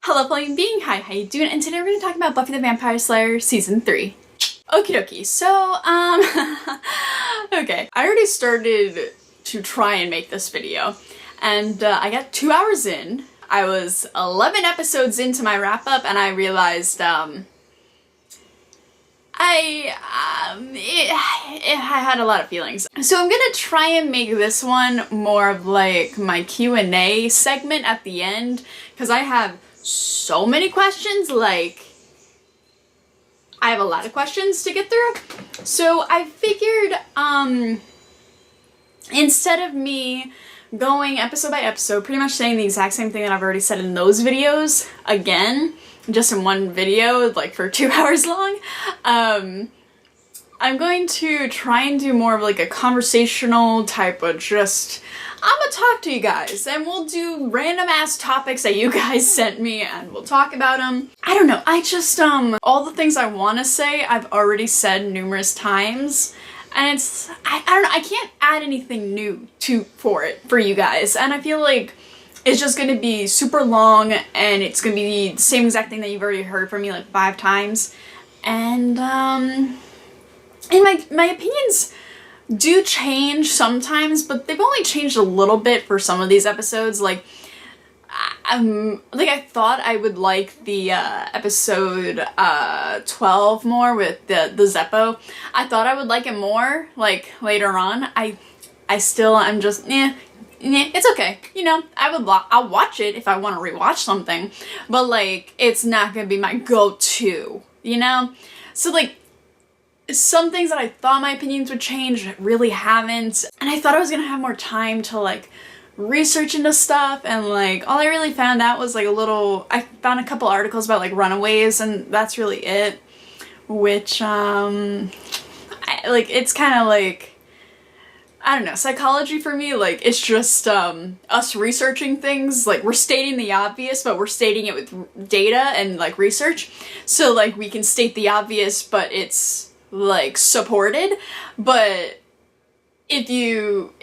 Hello, Flying Being. Hi, how you doing? And today we're going to talk about Buffy the Vampire Slayer Season 3. Okie dokie. So, okay. I already started to try and make this video, and I got 2 hours in. I was 11 episodes into my wrap-up, and I realized, I had a lot of feelings. So I'm gonna try and make this one more of like my Q&A segment at the end, because I have so many questions. Like, I have a lot of questions to get through. So I figured, instead of me going episode by episode, pretty much saying the exact same thing that I've already said in those videos again, just in one video, like for 2 hours long, I'm going to try and do more of like a conversational type of just, I'm gonna talk to you guys and we'll do random ass topics that you guys sent me and we'll talk about them. I don't know, I just, all the things I want to say I've already said numerous times, and it's, I don't know, I can't add anything new for you guys, and I feel like it's just gonna be super long and it's gonna be the same exact thing that you've already heard from me like 5 times, and my opinions do change sometimes, but they've only changed a little bit for some of these episodes. Like, I thought I would like the episode 12 more with the Zeppo. I thought I would like it more, like, later on. I'm just, it's okay. You know, I'll watch it if I want to rewatch something, but like, it's not gonna be my go-to, you know? So like, some things that I thought my opinions would change really haven't, and I thought I was gonna have more time to like research into stuff, and like all I really found out was like I found a couple articles about like Runaways, and that's really it, which it's kind of like, I don't know, psychology for me, like it's just us researching things, like we're stating the obvious, but we're stating it with data and like research, so like we can state the obvious but it's like supported. But if you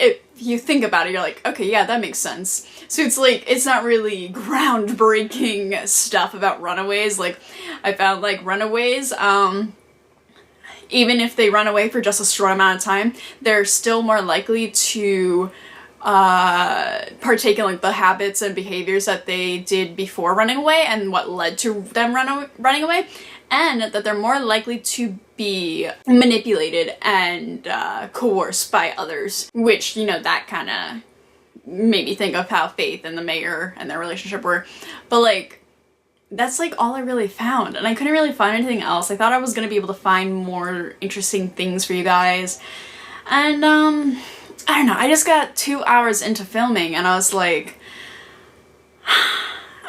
think about it, you're like, okay, yeah, that makes sense. So it's like, it's not really groundbreaking stuff about Runaways. Like, I found like Runaways, even if they run away for just a short amount of time, they're still more likely to partake in like the habits and behaviors that they did before running away and what led to them running away, and that they're more likely to be manipulated and coerced by others, which, you know, that kind of made me think of how Faith and the mayor and their relationship were. But like, that's like all I really found, and I couldn't really find anything else. I thought I was gonna be able to find more interesting things for you guys, and I don't know, I just got 2 hours into filming and I was like,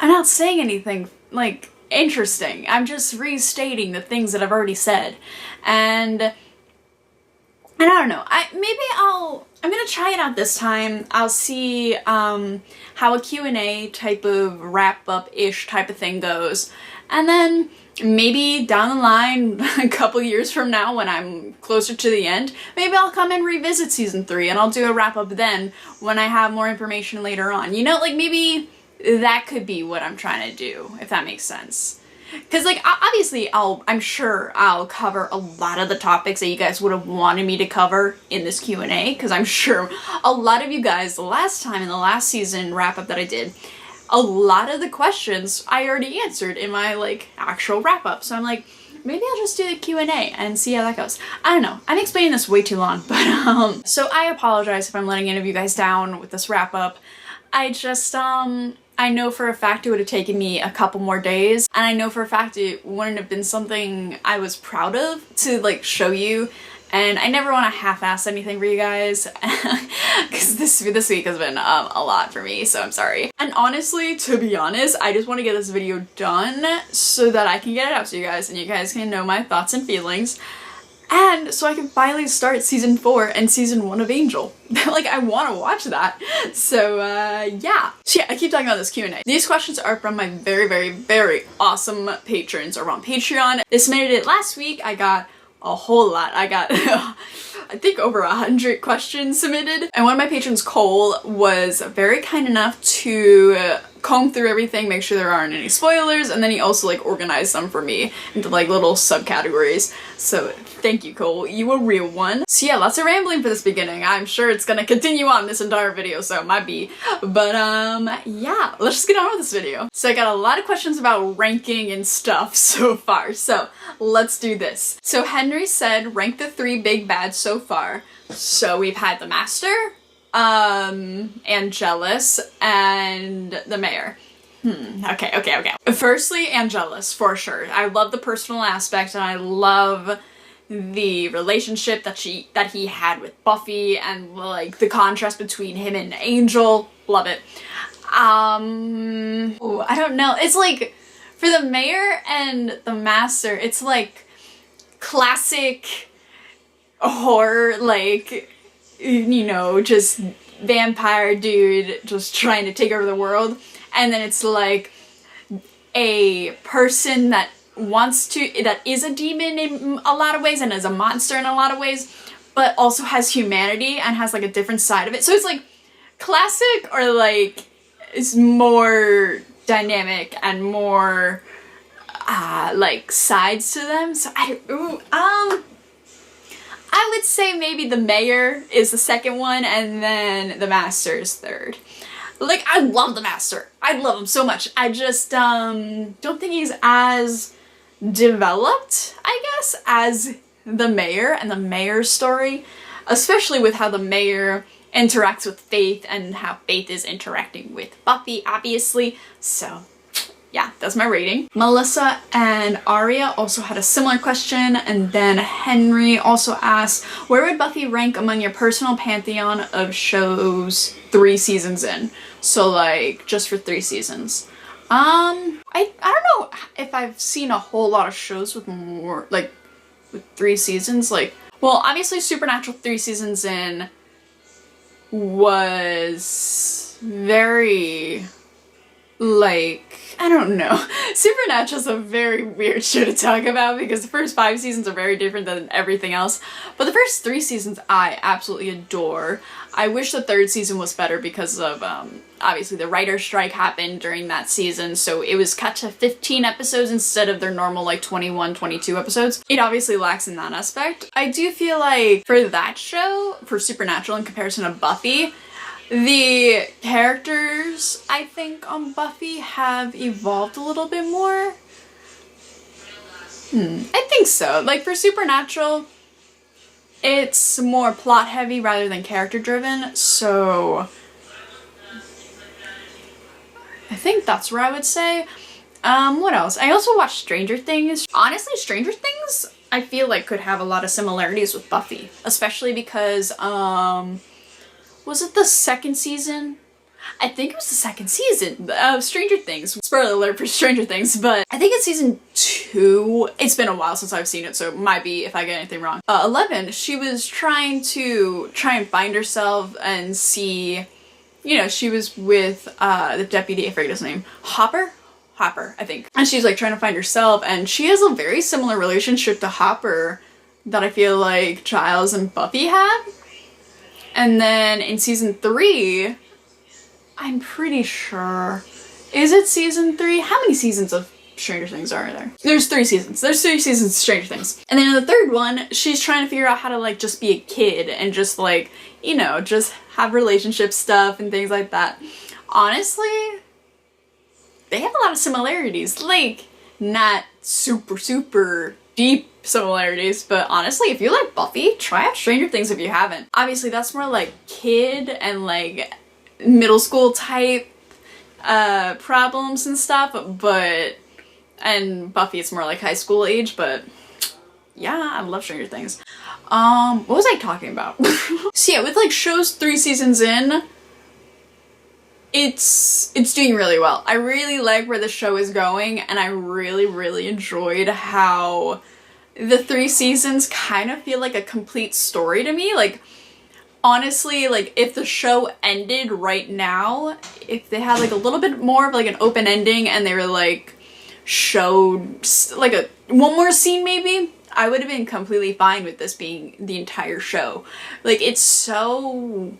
I'm not saying anything like interesting. I'm just restating the things that I've already said, and I don't know. I'm gonna try it out this time. I'll see how a Q&A type of wrap-up-ish type of thing goes, and then maybe down the line, a couple years from now when I'm closer to the end, maybe I'll come and revisit season 3 and I'll do a wrap-up then when I have more information later on. You know, like maybe that could be what I'm trying to do, if that makes sense. Because like, obviously I'm sure I'll cover a lot of the topics that you guys would have wanted me to cover in this Q&A, because I'm sure a lot of you guys, the last time in the last season wrap-up that I did, a lot of the questions I already answered in my like actual wrap-up. So I'm like, maybe I'll just do the Q&A and see how that goes. I don't know. I'm explaining this way too long, but so I apologize if I'm letting any of you guys down with this wrap-up. I just I know for a fact it would have taken me a couple more days, and I know for a fact it wouldn't have been something I was proud of to like show you, and I never want to half-ass anything for you guys, because this week has been a lot for me, so I'm sorry. And honestly, to be honest, I just want to get this video done so that I can get it out to you guys, and you guys can know my thoughts and feelings, and so I can finally start season 4 and season 1 of Angel. Like, I want to watch that. So, yeah. So yeah, I keep talking about this Q&A. These questions are from my very, very, very awesome patrons over on Patreon. They submitted it last week. I got a whole lot. I got, I think over 100 questions submitted. And one of my patrons, Cole, was very kind enough to comb through everything, make sure there aren't any spoilers, and then he also like organized them for me into like little subcategories. So thank you, Cole. You a real one. So yeah, lots of rambling for this beginning. I'm sure it's gonna continue on this entire video, so it might be. But yeah, let's just get on with this video. So I got a lot of questions about ranking and stuff so far, so let's do this. So Henry said rank the 3 big bads so far. So we've had the Master, Angelus, and the Mayor. Okay. Firstly, Angelus, for sure. I love the personal aspect, and I love the relationship that he had with Buffy, and like the contrast between him and Angel. Love it. Ooh, I don't know. It's like, for the Mayor and the Master, it's like classic horror, like, you know, just vampire dude just trying to take over the world. And then it's like a person that is a demon in a lot of ways and is a monster in a lot of ways, but also has humanity and has like a different side of it. So it's like classic, or like it's more dynamic and more like sides to them. So I would say maybe the Mayor is the second one, and then the Master is third. Like, I love the Master. I love him so much. I just don't think he's as developed, I guess, as the Mayor and the Mayor's story, especially with how the Mayor interacts with Faith and how Faith is interacting with Buffy, obviously. So yeah, that's my rating. Melissa and Aria also had a similar question, and then Henry also asked, where would Buffy rank among your personal pantheon of shows 3 seasons in? So like, just for 3 seasons. I don't know if I've seen a whole lot of shows with more, like, with 3 seasons. Like, well, obviously Supernatural 3 seasons in was very, like, I don't know. Supernatural's a very weird show to talk about because the first 5 seasons are very different than everything else. But the first 3 seasons I absolutely adore. I wish the 3rd season was better because of, obviously the writer's strike happened during that season, so it was cut to 15 episodes instead of their normal like 21, 22 episodes. It obviously lacks in that aspect. I do feel like for that show, for Supernatural in comparison to Buffy, the characters, I think, on Buffy have evolved a little bit more. I think so. Like, for Supernatural, it's more plot heavy rather than character driven, so I think that's where I would say. What else? I also watched Stranger Things. Honestly, Stranger Things, I feel like could have a lot of similarities with Buffy, especially because, was it the 2nd season? I think it was the 2nd season of Stranger Things. Spoiler alert for Stranger Things, but I think it's season 2. It's been a while since I've seen it, so it might be if I get anything wrong. 11, she was trying and find herself and see, you know, she was with the deputy, I forget his name, Hopper, I think. And she's like trying to find herself, and she has a very similar relationship to Hopper that I feel like Giles and Buffy have. And then in season 3, I'm pretty sure, is it season 3? How many seasons of Stranger Things are there? There's 3 seasons. There's 3 seasons of Stranger Things. And then in the 3rd one, she's trying to figure out how to like just be a kid and just like, you know, just have relationship stuff and things like that. Honestly, they have a lot of similarities. Like, not super deep similarities, but honestly, if you like Buffy, try out Stranger Things if you haven't. Obviously, that's more like kid and like middle school type problems and stuff, and Buffy, it's more like high school age, but yeah, I love Stranger Things. What was I talking about? So yeah, with like shows 3 seasons in, it's doing really well. I really like where the show is going, and I really enjoyed how the 3 seasons kind of feel like a complete story to me. Like, honestly, like, if the show ended right now, if they had like a little bit more of like an open ending and they were like showed like one more scene maybe, I would have been completely fine with this being the entire show. Like, it's so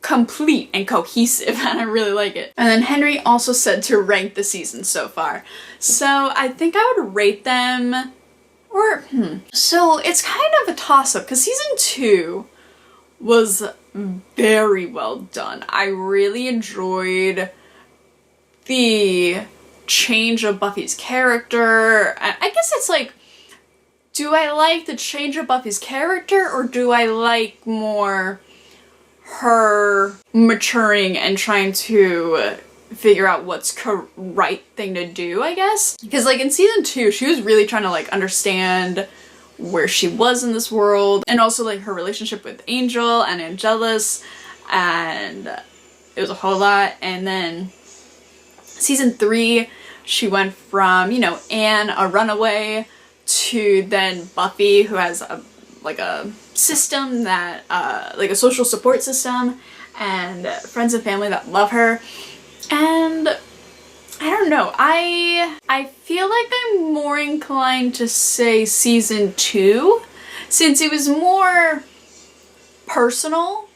complete and cohesive, and I really like it. And then Henry also said to rank the season so far. So I think I would rate them, or, So it's kind of a toss-up, because season 2 was very well done. I really enjoyed the change of Buffy's character. I guess it's like, do I like the change of Buffy's character, or do I like more her maturing and trying to figure out what's right thing to do, I guess? Because like in season 2, she was really trying to like understand where she was in this world, and also like her relationship with Angel and Angelus, and it was a whole lot. And then season 3, she went from, you know, Anne, a runaway, to then Buffy, who has a system that, like a social support system, and friends and family that love her. And I don't know, I feel like I'm more inclined to say season 2, since it was more personal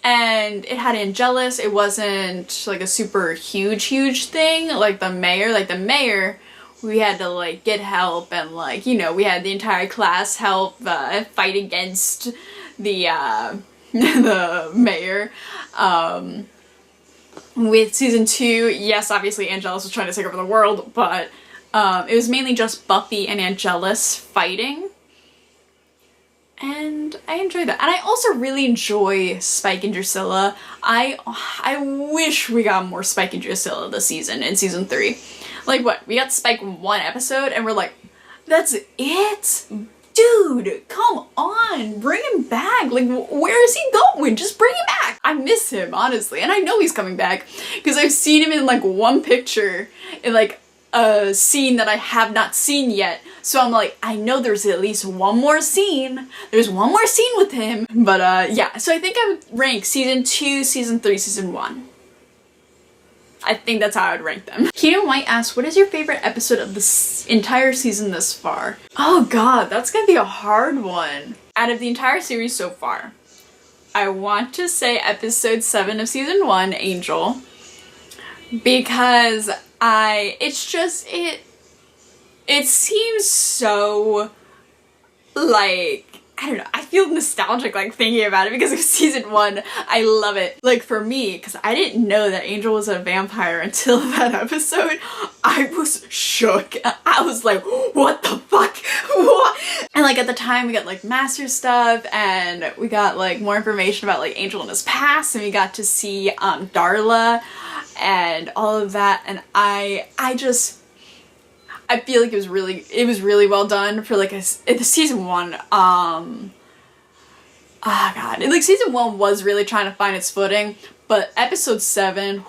and it had Angelus. It wasn't like a super huge thing like the mayor. Like the mayor, we had to like get help, and like, you know, we had the entire class help fight against the the mayor. With season 2, yes, obviously Angelus was trying to take over the world, but it was mainly just Buffy and Angelus fighting. And I enjoyed that. And I also really enjoy Spike and Drusilla. I wish we got more Spike and Drusilla this season, in season 3. Like what? We got Spike 1 episode and we're like, that's it? Dude, come on, bring him back. Like, where is he going? Just bring him back. I miss him, honestly. And I know he's coming back because I've seen him in like one picture in like a scene that I have not seen yet. So I'm like, I know there's at least one more scene. There's one more scene with him. But yeah, so I think I would rank season 2, season 3, season 1. I think that's how I would rank them. Keaton White asks, what is your favorite episode of this entire season thus far? Oh god, that's gonna be a hard one. Out of the entire series so far, I want to say episode 7 of season 1, Angel, because it seems so, like, I don't know, I feel nostalgic like thinking about it because of season 1. I love it. Like for me, because I didn't know that Angel was a vampire until that episode, I was shook. I was like, what the fuck? What? And like at the time we got like master stuff, and we got like more information about like Angel and his past, and we got to see Darla and all of that, and I feel like it was really well done for like the season 1. Oh god, like season 1 was really trying to find its footing, but episode 7,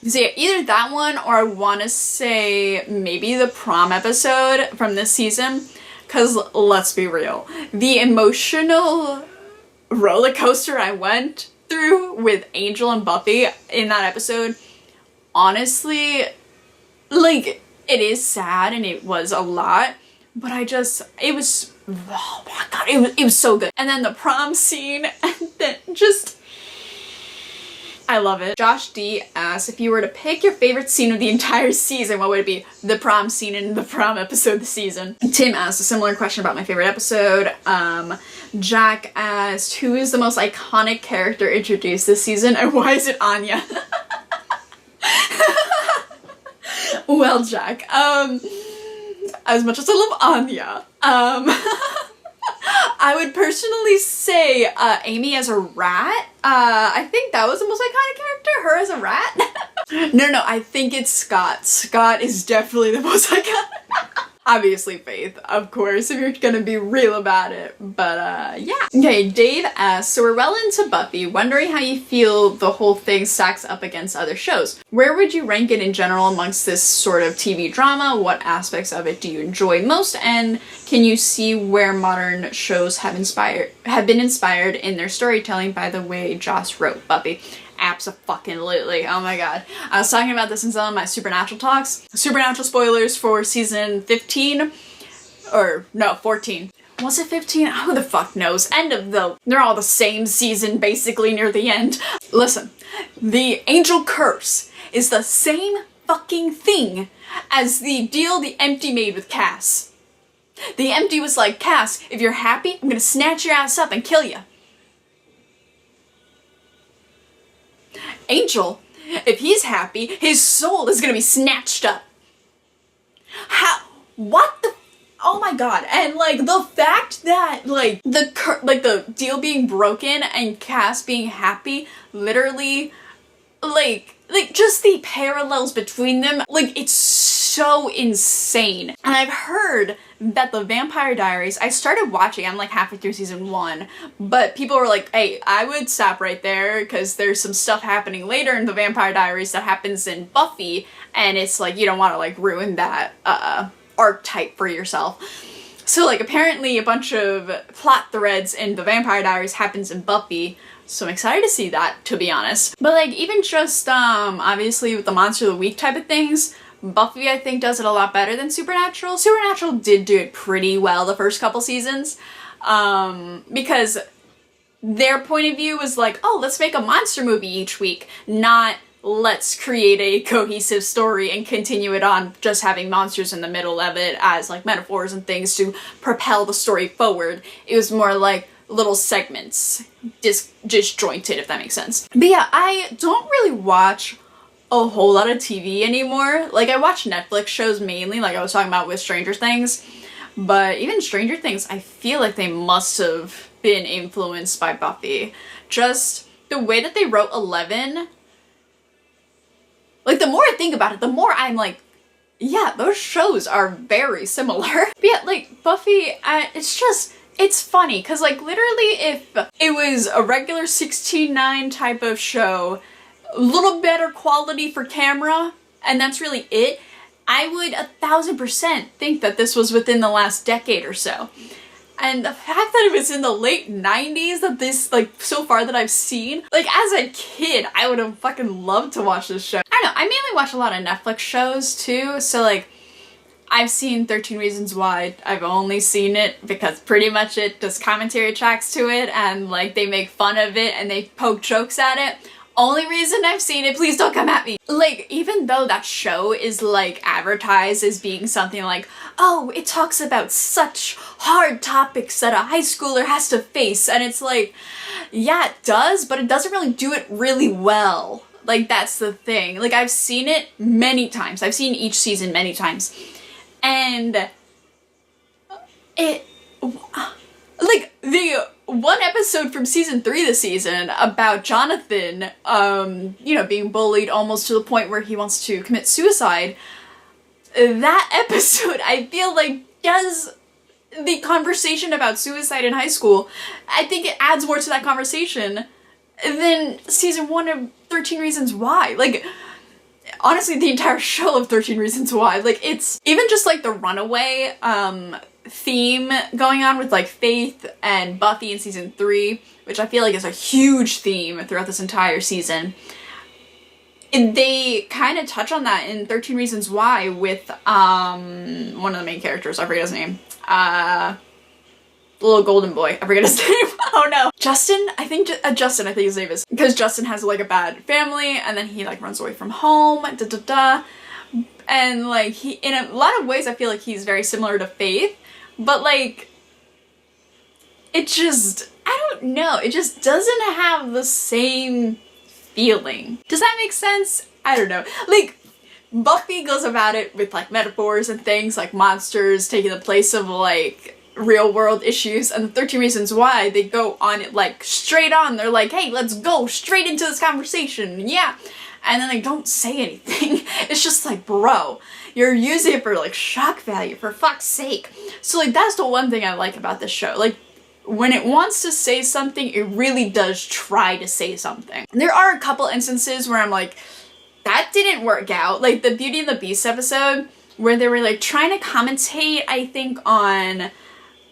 so yeah, either that one, or I want to say maybe the prom episode from this season, because let's be real, the emotional roller coaster I went through with Angel and Buffy in that episode, honestly, like, it is sad and it was a lot, but it was, oh my god, it was so good. And then the prom scene, and then just, I love it. Josh D asks, if you were to pick your favorite scene of the entire season, what would it be? The prom scene in the prom episode of the season. Tim asked a similar question about my favorite episode. Jack asked, who is the most iconic character introduced this season, and why is it Anya? Well, Jack, as much as I love Anya, I would personally say Amy as a rat. I think that was the most iconic character, her as a rat. No, I think it's Scott. Scott is definitely the most iconic. Obviously Faith, of course, if you're gonna be real about it, but yeah. Okay, Dave asks, so we're well into Buffy, wondering how you feel the whole thing stacks up against other shows. Where would you rank it in general amongst this sort of TV drama? What aspects of it do you enjoy most? And can you see where modern shows have been inspired in their storytelling by the way Joss wrote Buffy? Abso-fucking-lutely. Oh my god. I was talking about this in some of my Supernatural talks. Supernatural spoilers for season 15, or no, 14. Was it 15? Who the fuck knows? They're all the same season basically near the end. Listen, the Angel Curse is the same fucking thing as the deal the Empty made with Cass. The Empty was like, Cass, if you're happy, I'm gonna snatch your ass up and kill you. Angel, if he's happy, his soul is gonna be snatched up. How? What the? Oh my god. And like the fact that like the deal being broken and Cass being happy, literally like just the parallels between them, like it's so insane. And I've heard that the Vampire Diaries, I started watching, I'm like halfway through season 1, but people were like, hey, I would stop right there because there's some stuff happening later in the Vampire Diaries that happens in Buffy, and it's like you don't want to like ruin that archetype for yourself. So like apparently a bunch of plot threads in the Vampire Diaries happens in Buffy, so I'm excited to see that, to be honest. But like even just obviously with the Monster of the Week type of things, Buffy I think does it a lot better than Supernatural. Supernatural did do it pretty well the first couple seasons, because their point of view was like, oh, let's make a monster movie each week, not let's create a cohesive story and continue it on just having monsters in the middle of it as like metaphors and things to propel the story forward. It was more like little segments, disjointed, if that makes sense. But yeah, I don't really watch a whole lot of TV anymore. Like I watch Netflix shows mainly, like I was talking about with Stranger Things, but even Stranger Things, I feel like they must have been influenced by Buffy. Just the way that they wrote 11, like the more I think about it, the more I'm like, yeah, those shows are very similar. But yeah, like Buffy, it's funny because like literally if it was a regular 16:9 type of show, a little better quality for camera, and that's really it, I would 1000% think that this was within the last decade or so. And the fact that it was in the late 90s, that this, like, so far that I've seen, like, as a kid, I would have fucking loved to watch this show. I don't know, I mainly watch a lot of Netflix shows, too, so, like, I've seen 13 Reasons Why. I've only seen it because pretty much it does commentary tracks to it, and, like, they make fun of it, and they poke jokes at it. Only reason I've seen it, please don't come at me. Like, even though that show is like advertised as being something like, oh, it talks about such hard topics that a high schooler has to face, and it's like, yeah, it does, but it doesn't really do it really well. Like, that's the thing. Like, I've seen it many times. I've seen each season many times. And it, like, the one episode from season 3 this season about Jonathan, you know, being bullied almost to the point where he wants to commit suicide, that episode, I feel like, does the conversation about suicide in high school. I think it adds more to that conversation than season 1 of 13 Reasons Why. Like, honestly, the entire show of 13 Reasons Why. Like, it's even just like the Runaway, theme going on with like Faith and Buffy in season 3, which I feel like is a huge theme throughout this entire season. And they kind of touch on that in 13 Reasons Why with one of the main characters, I forget his name. The little golden boy, I forget his name. Oh no. Justin, I think his name is. Because Justin has like a bad family and then he like runs away from home, and like he, in a lot of ways I feel like he's very similar to Faith. But like, it just, I don't know, it just doesn't have the same feeling. Does that make sense? I don't know. Like, Buffy goes about it with like metaphors and things like monsters taking the place of like real world issues, and the 13 Reasons Why, they go on it like straight on. They're like, hey, let's go straight into this conversation, yeah. And then they don't say anything. It's just like, bro, you're using it for like shock value, for fuck's sake. So like, that's the one thing I like about this show. Like, when it wants to say something, it really does try to say something. There are a couple instances where I'm like, that didn't work out. Like the Beauty and the Beast episode, where they were like trying to commentate, I think, on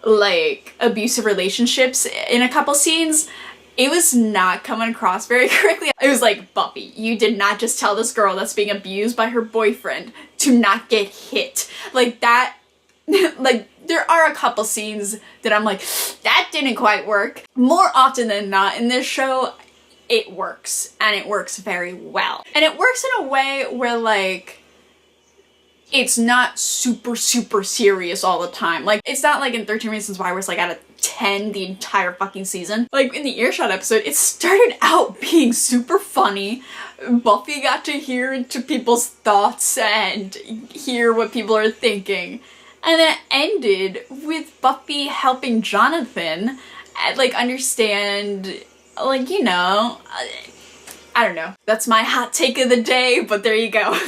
like abusive relationships in a couple scenes. It was not coming across very correctly. It was like, Buffy, you did not just tell this girl that's being abused by her boyfriend to not get hit. Like that, like there are a couple scenes that I'm like, that didn't quite work. More often than not in this show, it works, and it works very well. And it works in a way where like, it's not super serious all the time. Like, it's not like in 13 Reasons Why where it's like out of 10 the entire fucking season. Like in the Earshot episode, it started out being super funny. Buffy got to hear into people's thoughts and hear what people are thinking. And then it ended with Buffy helping Jonathan like understand, like, you know, I don't know. That's my hot take of the day, but there you go.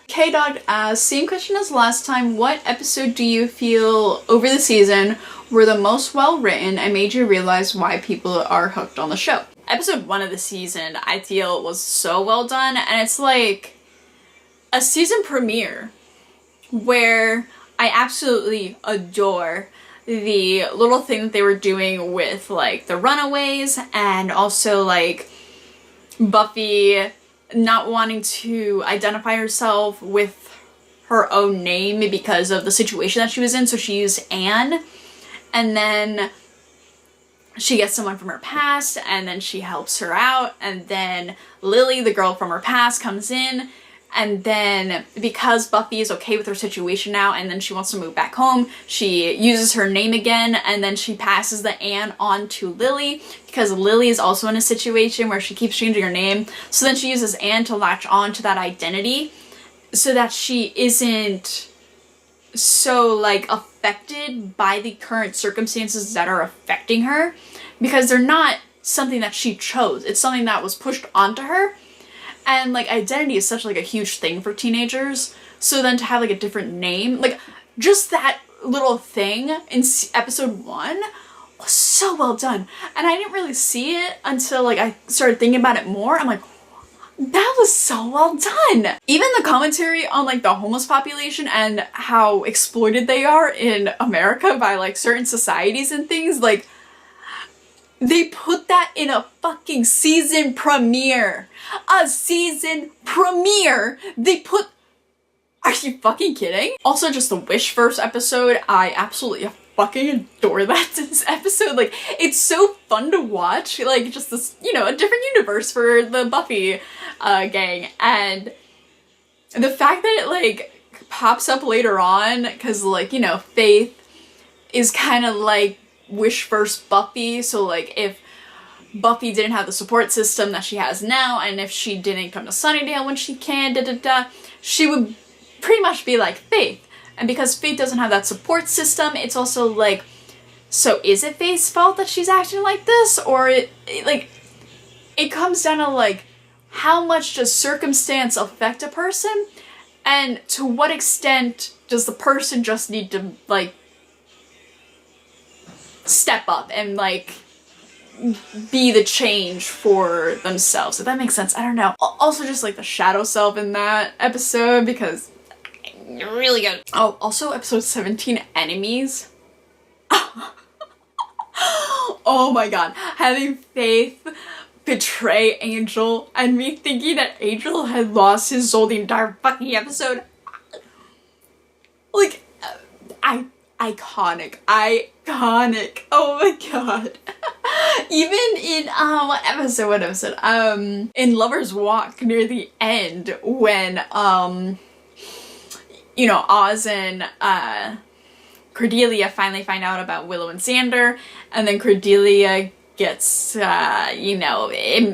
K-Dog asks, same question as last time, what episode do you feel over the season were the most well written and made you realize why people are hooked on the show? Episode 1 of the season, I feel, was so well done, and it's like a season premiere where I absolutely adore the little thing that they were doing with like the Runaways, and also like Buffy not wanting to identify herself with her own name because of the situation that she was in, so she used Anne, and then she gets someone from her past, and then she helps her out, and then Lily, the girl from her past, comes in, and then because Buffy is okay with her situation now, and then she wants to move back home, she uses her name again, and then she passes the Anne on to Lily, because Lily is also in a situation where she keeps changing her name, so then she uses Anne to latch on to that identity, so that she isn't so, like, affected by the current circumstances that are affecting her, because they're not something that she chose, it's something that was pushed onto her. And like identity is such like a huge thing for teenagers, so then to have like a different name, like just that little thing in episode 1 was so well done, and I didn't really see it until like I started thinking about it more. I'm like, that was so well done. Even the commentary on like the homeless population and how exploited they are in America by like certain societies and things, like they put that in a fucking season premiere. A season premiere! They put... Are you fucking kidding? Also, just the Wishverse episode, I absolutely fucking adore that episode. Like, it's so fun to watch. Like, just this, you know, a different universe for the Buffy gang. And the fact that it, like, pops up later on, because, like, you know, Faith is kind of like Wishverse Buffy, so, like, if Buffy didn't have the support system that she has now, and if she didn't come to Sunnydale when she can, she would pretty much be like Faith. And because Faith doesn't have that support system, it's also like, so is it Faith's fault that she's acting like this? Or it comes down to like, how much does circumstance affect a person? And to what extent does the person just need to like step up and like be the change for themselves, if that makes sense. I don't know. Also just like the shadow self in that episode, because really good. Oh, also episode 17, Enemies. Oh my god, having Faith betray Angel and me thinking that Angel had lost his soul the entire fucking episode. Like, iconic. Oh my god. Even in, what episode? In Lover's Walk near the end, when, you know, Oz and, Cordelia finally find out about Willow and Xander, and then Cordelia gets, you know, I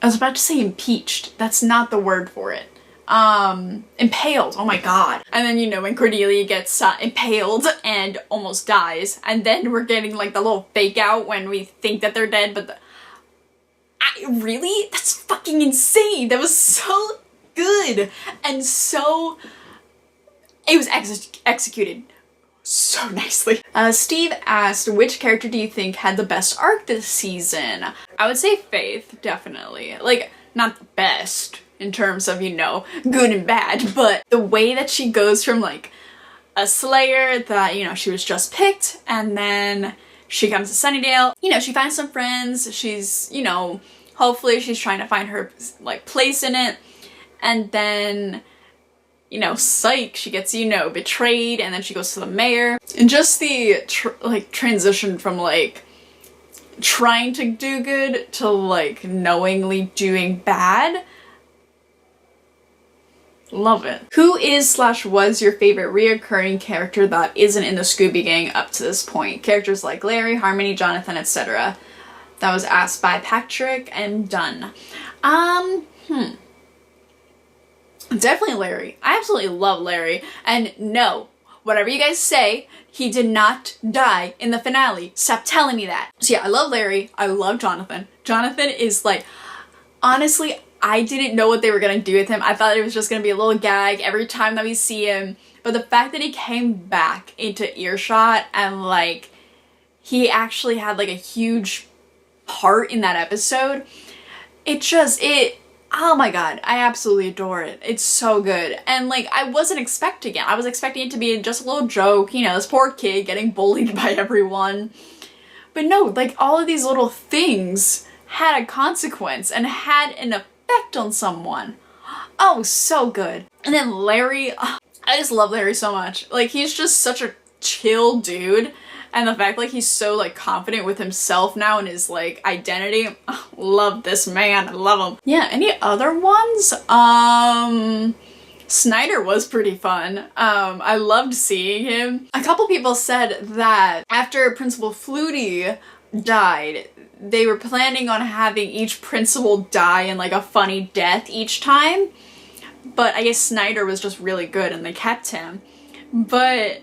was about to say impeached. That's not the word for it. Impaled. Oh my god. And then, you know, when Cordelia gets impaled and almost dies, and then we're getting like the little fake out when we think that they're dead, but really? That's fucking insane. That was so good. And so, it was executed so nicely. Steve asked, which character do you think had the best arc this season? I would say Faith, definitely. Like, not the best in terms of, you know, good and bad, but the way that she goes from like a slayer that, you know, she was just picked, and then she comes to Sunnydale, you know, she finds some friends, she's, you know, hopefully she's trying to find her like place in it, and then you know, psych, she gets, you know, betrayed, and then she goes to the mayor. And just the, like, transition from, like, trying to do good to, like, knowingly doing bad. Love it. Who is / was your favorite reoccurring character that isn't in the Scooby Gang up to this point? Characters like Larry, Harmony, Jonathan, etc. That was asked by Patrick and Dunn. Definitely Larry. I absolutely love Larry. And no, whatever you guys say, he did not die in the finale. Stop telling me that. So yeah, I love Larry. I love Jonathan. Jonathan is like, honestly, I didn't know what they were gonna do with him. I thought it was just gonna be a little gag every time that we see him. But the fact that he came back into earshot and like, he actually had like a huge part in that episode, oh my god, I absolutely adore it. It's so good. And like, I wasn't expecting it. I was expecting it to be just a little joke, you know, this poor kid getting bullied by everyone. But no, like all of these little things had a consequence and had an effect on someone. Oh, so good. And then Larry, oh, I just love Larry so much. Like, he's just such a chill dude. And the fact like he's so like confident with himself now and his like identity. Oh, love this man. I love him. Yeah, any other ones? Snyder was pretty fun. I loved seeing him. A couple people said that after Principal Flutie died, they were planning on having each principal die in like a funny death each time. But I guess Snyder was just really good and they kept him. But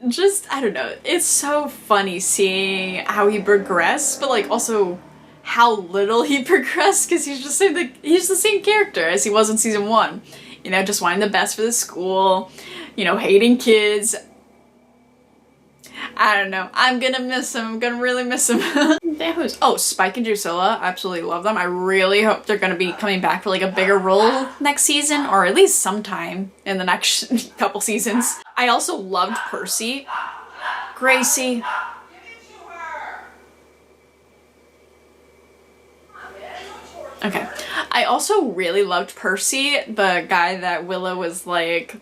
just, I don't know, it's so funny seeing how he progressed, but like also how little he progressed, because he's the same character as he was in season 1. You know, just wanting the best for the school, you know, hating kids. I don't know. I'm gonna miss him. I'm gonna really miss him. Oh, Spike and Drusilla. I absolutely love them. I really hope they're gonna be coming back for like a bigger role next season, or at least sometime in the next couple seasons. I also loved Percy. Gracie. Okay. I also really loved Percy, the guy that Willow was like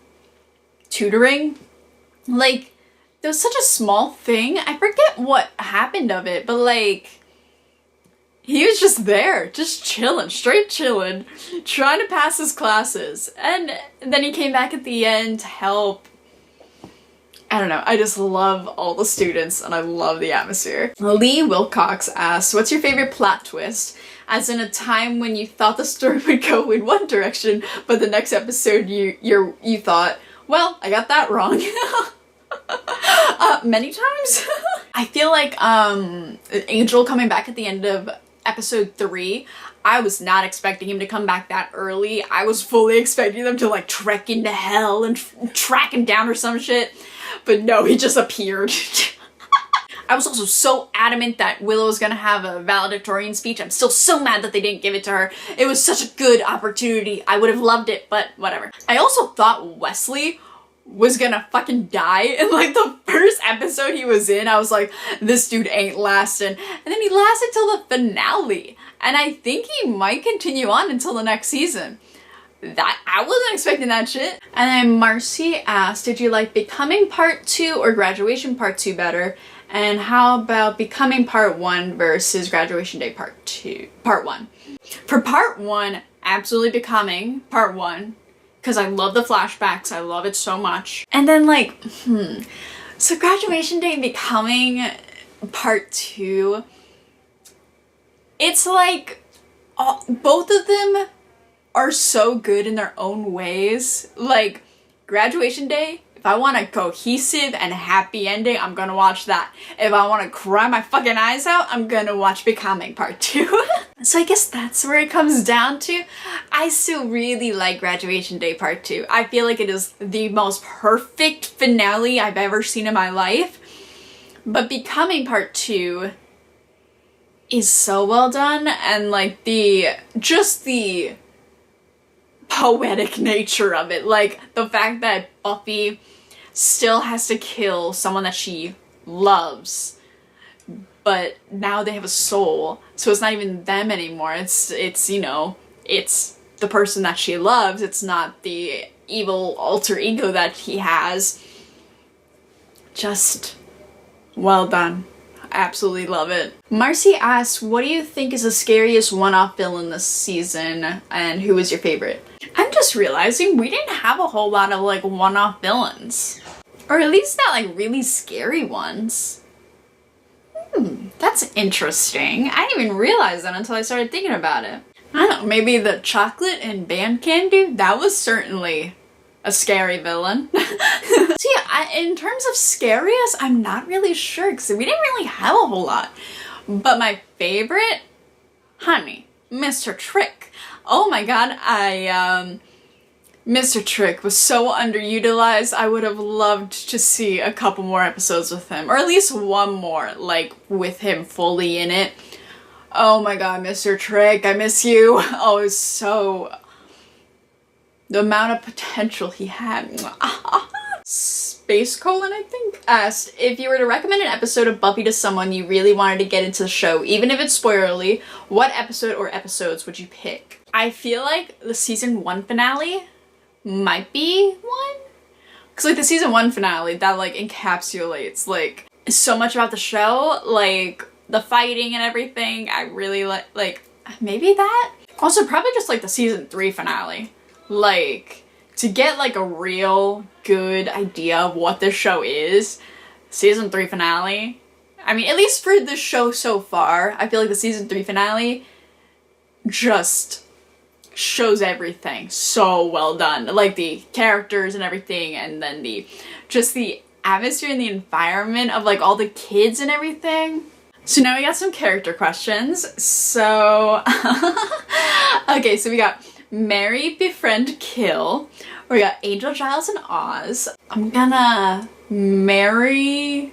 tutoring. Like, it was such a small thing. I forget what happened of it, but like, he was just there, just chilling, straight chilling, trying to pass his classes. And then he came back at the end to help. I don't know, I just love all the students and I love the atmosphere. Lee Wilcox asks, what's your favorite plot twist? As in a time when you thought the story would go in one direction, but the next episode you thought, well, I got that wrong. Many times. I feel like Angel coming back at the end of episode 3, I was not expecting him to come back that early. I was fully expecting them to like trek into hell and track him down or some shit. But no, he just appeared. I was also so adamant that Willow was gonna have a valedictorian speech. I'm still so mad that they didn't give it to her. It was such a good opportunity. I would have loved it, but whatever. I also thought Wesley was gonna fucking die in like the first episode he was in. I was like, this dude ain't lasting. And then he lasted till the finale. And I think he might continue on until the next season. That, I wasn't expecting that shit. And then Marcy asked, did you like Becoming Part 2 or Graduation Part 2 better? And how about Becoming Part 1 versus Graduation Day Part 1? For Part 1, absolutely Becoming Part 1. Because I love the flashbacks, I love it so much. And then like, so Graduation Day Becoming Part 2, it's like, both of them are so good in their own ways. Like, Graduation Day, if I want a cohesive and happy ending, I'm gonna watch that. If I want to cry my fucking eyes out, I'm gonna watch Becoming Part 2. So I guess that's where it comes down to. I still really like Graduation Day Part 2. I feel like it is the most perfect finale I've ever seen in my life. But Becoming Part 2 is so well done, and like the poetic nature of it. Like the fact that Buffy still has to kill someone that she loves, but now they have a soul, so it's not even them anymore. It's you know, it's the person that she loves. It's not the evil alter ego that he has. Just well done. Absolutely love it. Marcy asks, what do you think is the scariest one-off villain this season, and who is your favorite? I'm just realizing we didn't have a whole lot of like one-off villains. Or at least not like really scary ones. That's interesting. I didn't even realize that until I started thinking about it. I don't know, maybe the chocolate and band candy? That was certainly a scary villain. So yeah, in terms of scariest, I'm not really sure because we didn't really have a whole lot. But my favorite? Honey, Mr. Trick. Oh my god, Mr. Trick was so underutilized. I would have loved to see a couple more episodes with him, or at least one more, like with him fully in it. Oh my god, Mr. Trick, I miss you. Oh, it was so... the amount of potential he had. Space Colon, I think, asked, if you were to recommend an episode of Buffy to someone you really wanted to get into the show, even if it's spoilerly, what episode or episodes would you pick? I feel like the season 1 finale might be one. Because like the season 1 finale, that like encapsulates like so much about the show, like the fighting and everything. I really like maybe that. Also probably just like the season 3 finale. Like, to get like a real good idea of what this show is, season 3 finale. I mean, at least for the show so far, I feel like the season 3 finale just shows everything so well done. Like the characters and everything, and then the atmosphere and the environment of like all the kids and everything. So now we got some character questions. So, okay, so we got marry, befriend, kill. We got Angel, Giles, and Oz. I'm gonna marry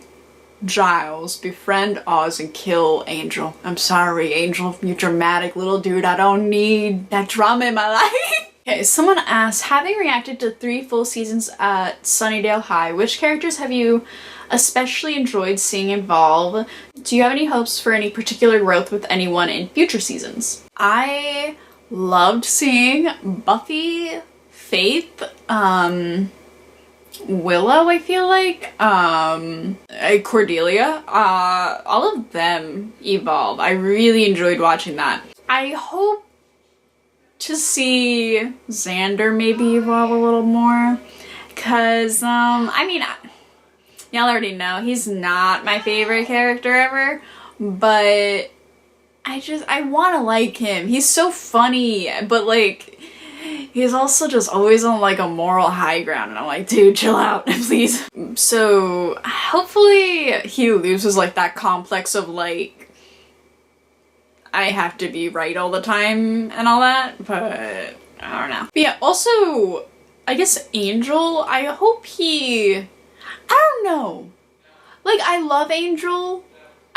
Giles, befriend Oz, and kill Angel. I'm sorry, Angel, you dramatic little dude. I don't need that drama in my life. Okay, someone asked, having reacted to 3 full seasons at Sunnydale High, which characters have you especially enjoyed seeing evolve? Do you have any hopes for any particular growth with anyone in future seasons? I loved seeing Buffy, Faith, Willow, I feel like, Cordelia, all of them evolve. I really enjoyed watching that. I hope to see Xander maybe evolve a little more, because, I mean, y'all already know he's not my favorite character ever, but I want to like him. He's so funny, but like, he's also just always on like a moral high ground, and I'm like, dude, chill out, please. So hopefully he loses like that complex of like, I have to be right all the time and all that, but I don't know. But yeah, also, I guess Angel, I hope I don't know. Like, I love Angel.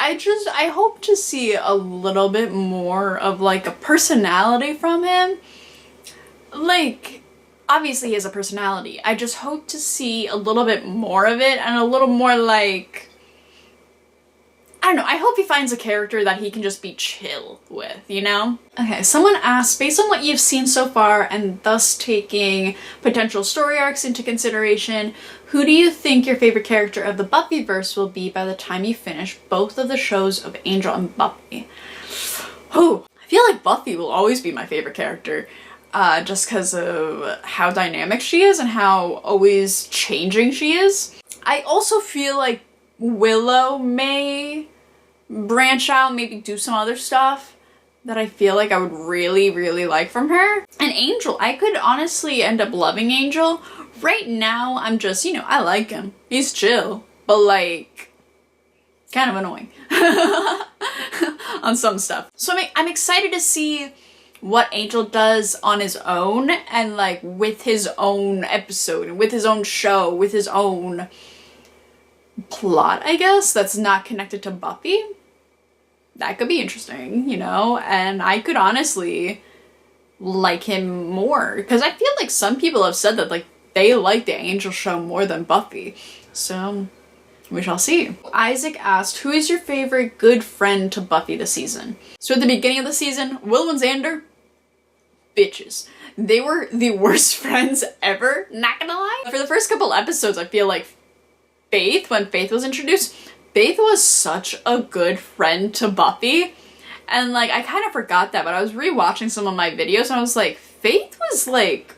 I hope to see a little bit more of like a personality from him. Like, obviously he has a personality. I just hope to see a little bit more of it, and a little more like, I don't know, I hope he finds a character that he can just be chill with, you know? Okay, someone asked, based on what you've seen so far and thus taking potential story arcs into consideration, who do you think your favorite character of the Buffyverse will be by the time you finish both of the shows of Angel and Buffy? Oh, I feel like Buffy will always be my favorite character. Just because of how dynamic she is and how always changing she is. I also feel like Willow may branch out, maybe do some other stuff that I feel like I would really, really like from her. And Angel, I could honestly end up loving Angel. Right now, I'm just, you know, I like him. He's chill, but like, kind of annoying on some stuff. So I'm excited to see what Angel does on his own, and like with his own episode, and with his own show, with his own plot, I guess, that's not connected to Buffy. That could be interesting, you know, and I could honestly like him more, because I feel like some people have said that like they like the Angel show more than Buffy, so we shall see. Isaac asked, who is your favorite good friend to Buffy this season? So at the beginning of the season, Willow and Xander, bitches. They were the worst friends ever, not gonna lie. For the first couple episodes, I feel like when Faith was introduced, Faith was such a good friend to Buffy. And like, I kind of forgot that, but I was rewatching some of my videos and I was like, Faith was like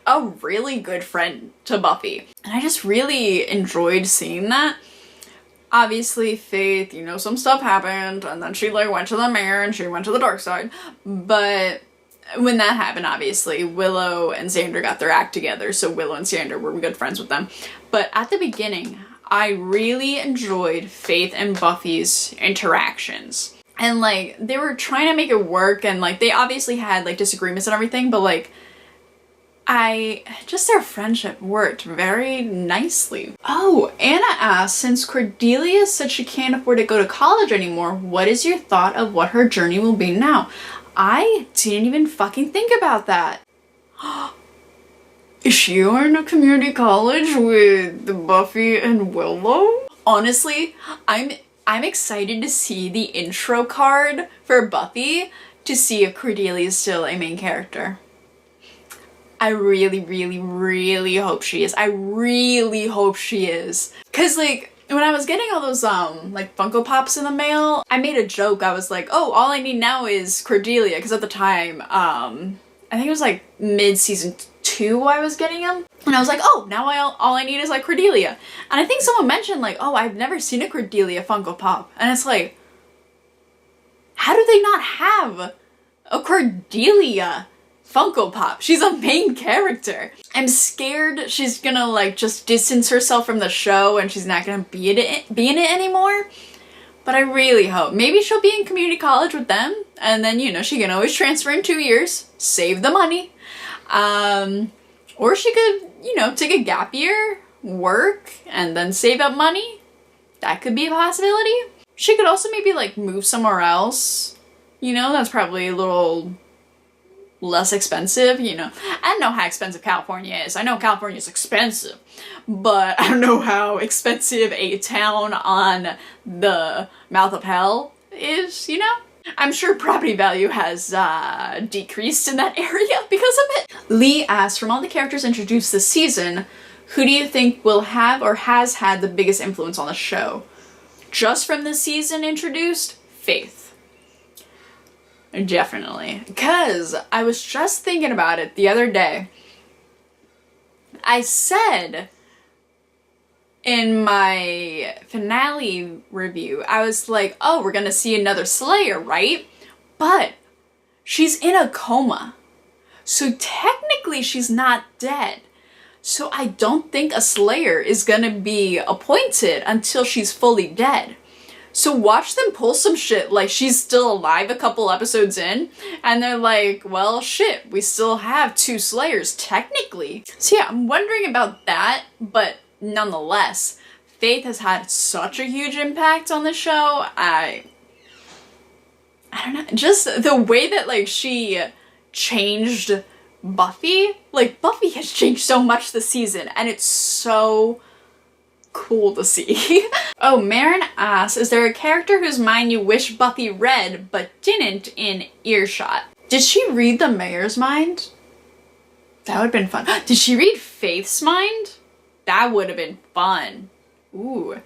a really good friend to Buffy. And I just really enjoyed seeing that. Obviously, Faith, you know, some stuff happened, and then she like went to the mayor and she went to the dark side. But when that happened, obviously, Willow and Xander got their act together, so Willow and Xander were good friends with them. But at the beginning, I really enjoyed Faith and Buffy's interactions. And like, they were trying to make it work, and like, they obviously had like disagreements and everything, but like, their friendship worked very nicely. Oh, Anna asked, since Cordelia said she can't afford to go to college anymore, what is your thought of what her journey will be now? I didn't even fucking think about that. Is she going to community college with Buffy and Willow? Honestly, I'm excited to see the intro card for Buffy to see if Cordelia is still a main character. I really, really, really hope she is. I really hope she is. Cause like, when I was getting all those like Funko Pops in the mail, I made a joke. I was like, oh, all I need now is Cordelia. Cause at the time, I think it was like mid-season 2 I was getting them. And I was like, oh, now all I need is like Cordelia. And I think someone mentioned like, oh, I've never seen a Cordelia Funko Pop. And it's like, how do they not have a Cordelia Funko Pop? She's a main character. I'm scared she's gonna like just distance herself from the show and she's not gonna be in it anymore. But I really hope. Maybe she'll be in community college with them, and then, you know, she can always transfer in 2 years, save the money. Or she could, you know, take a gap year, work, and then save up money. That could be a possibility. She could also maybe like move somewhere else. You know, that's probably a little less expensive, you know. I don't know how expensive California is. I know California is expensive, but I don't know how expensive a town on the mouth of hell is, you know? I'm sure property value has decreased in that area because of it. Lee asked, from all the characters introduced this season, who do you think will have or has had the biggest influence on the show? Just from this season introduced, Faith. Definitely. Because I was just thinking about it the other day. I said in my finale review, I was like, oh, we're gonna see another Slayer, right? But she's in a coma. So technically she's not dead. So I don't think a Slayer is gonna be appointed until she's fully dead. So watch them pull some shit like she's still alive a couple episodes in, and they're like, well, shit, we still have 2 Slayers, technically. So yeah, I'm wondering about that, but nonetheless, Faith has had such a huge impact on the show. I don't know, just the way that like she changed Buffy, like Buffy has changed so much this season, and it's so cool to see. Oh, Marin asks, is there a character whose mind you wish Buffy read but didn't in earshot? Did she read the mayor's mind? That would have been fun. Did she read Faith's mind? That would have been fun. Ooh.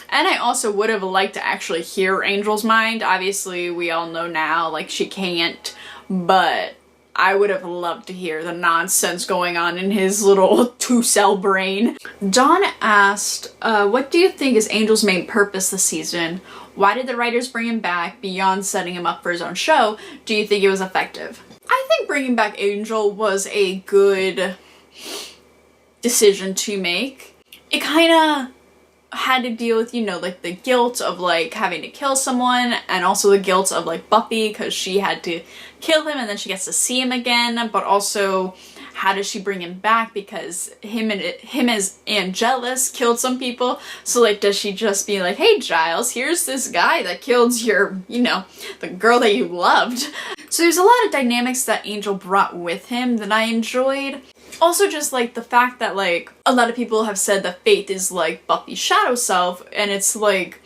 And I also would have liked to actually hear Angel's mind. Obviously, we all know now, like, she can't, but I would have loved to hear the nonsense going on in his little 2-cell brain. Dawn asked, what do you think is Angel's main purpose this season? Why did the writers bring him back beyond setting him up for his own show? Do you think it was effective? I think bringing back Angel was a good decision to make. It kind of had to deal with, you know, like the guilt of like having to kill someone, and also the guilt of like Buffy because she had to kill him and then she gets to see him again, but also how does she bring him back because him as Angelus killed some people. So like, does she just be like, hey Giles, here's this guy that killed your, you know, the girl that you loved. So there's a lot of dynamics that Angel brought with him that I enjoyed. Also just like the fact that like a lot of people have said that Faith is like Buffy's shadow self, and it's like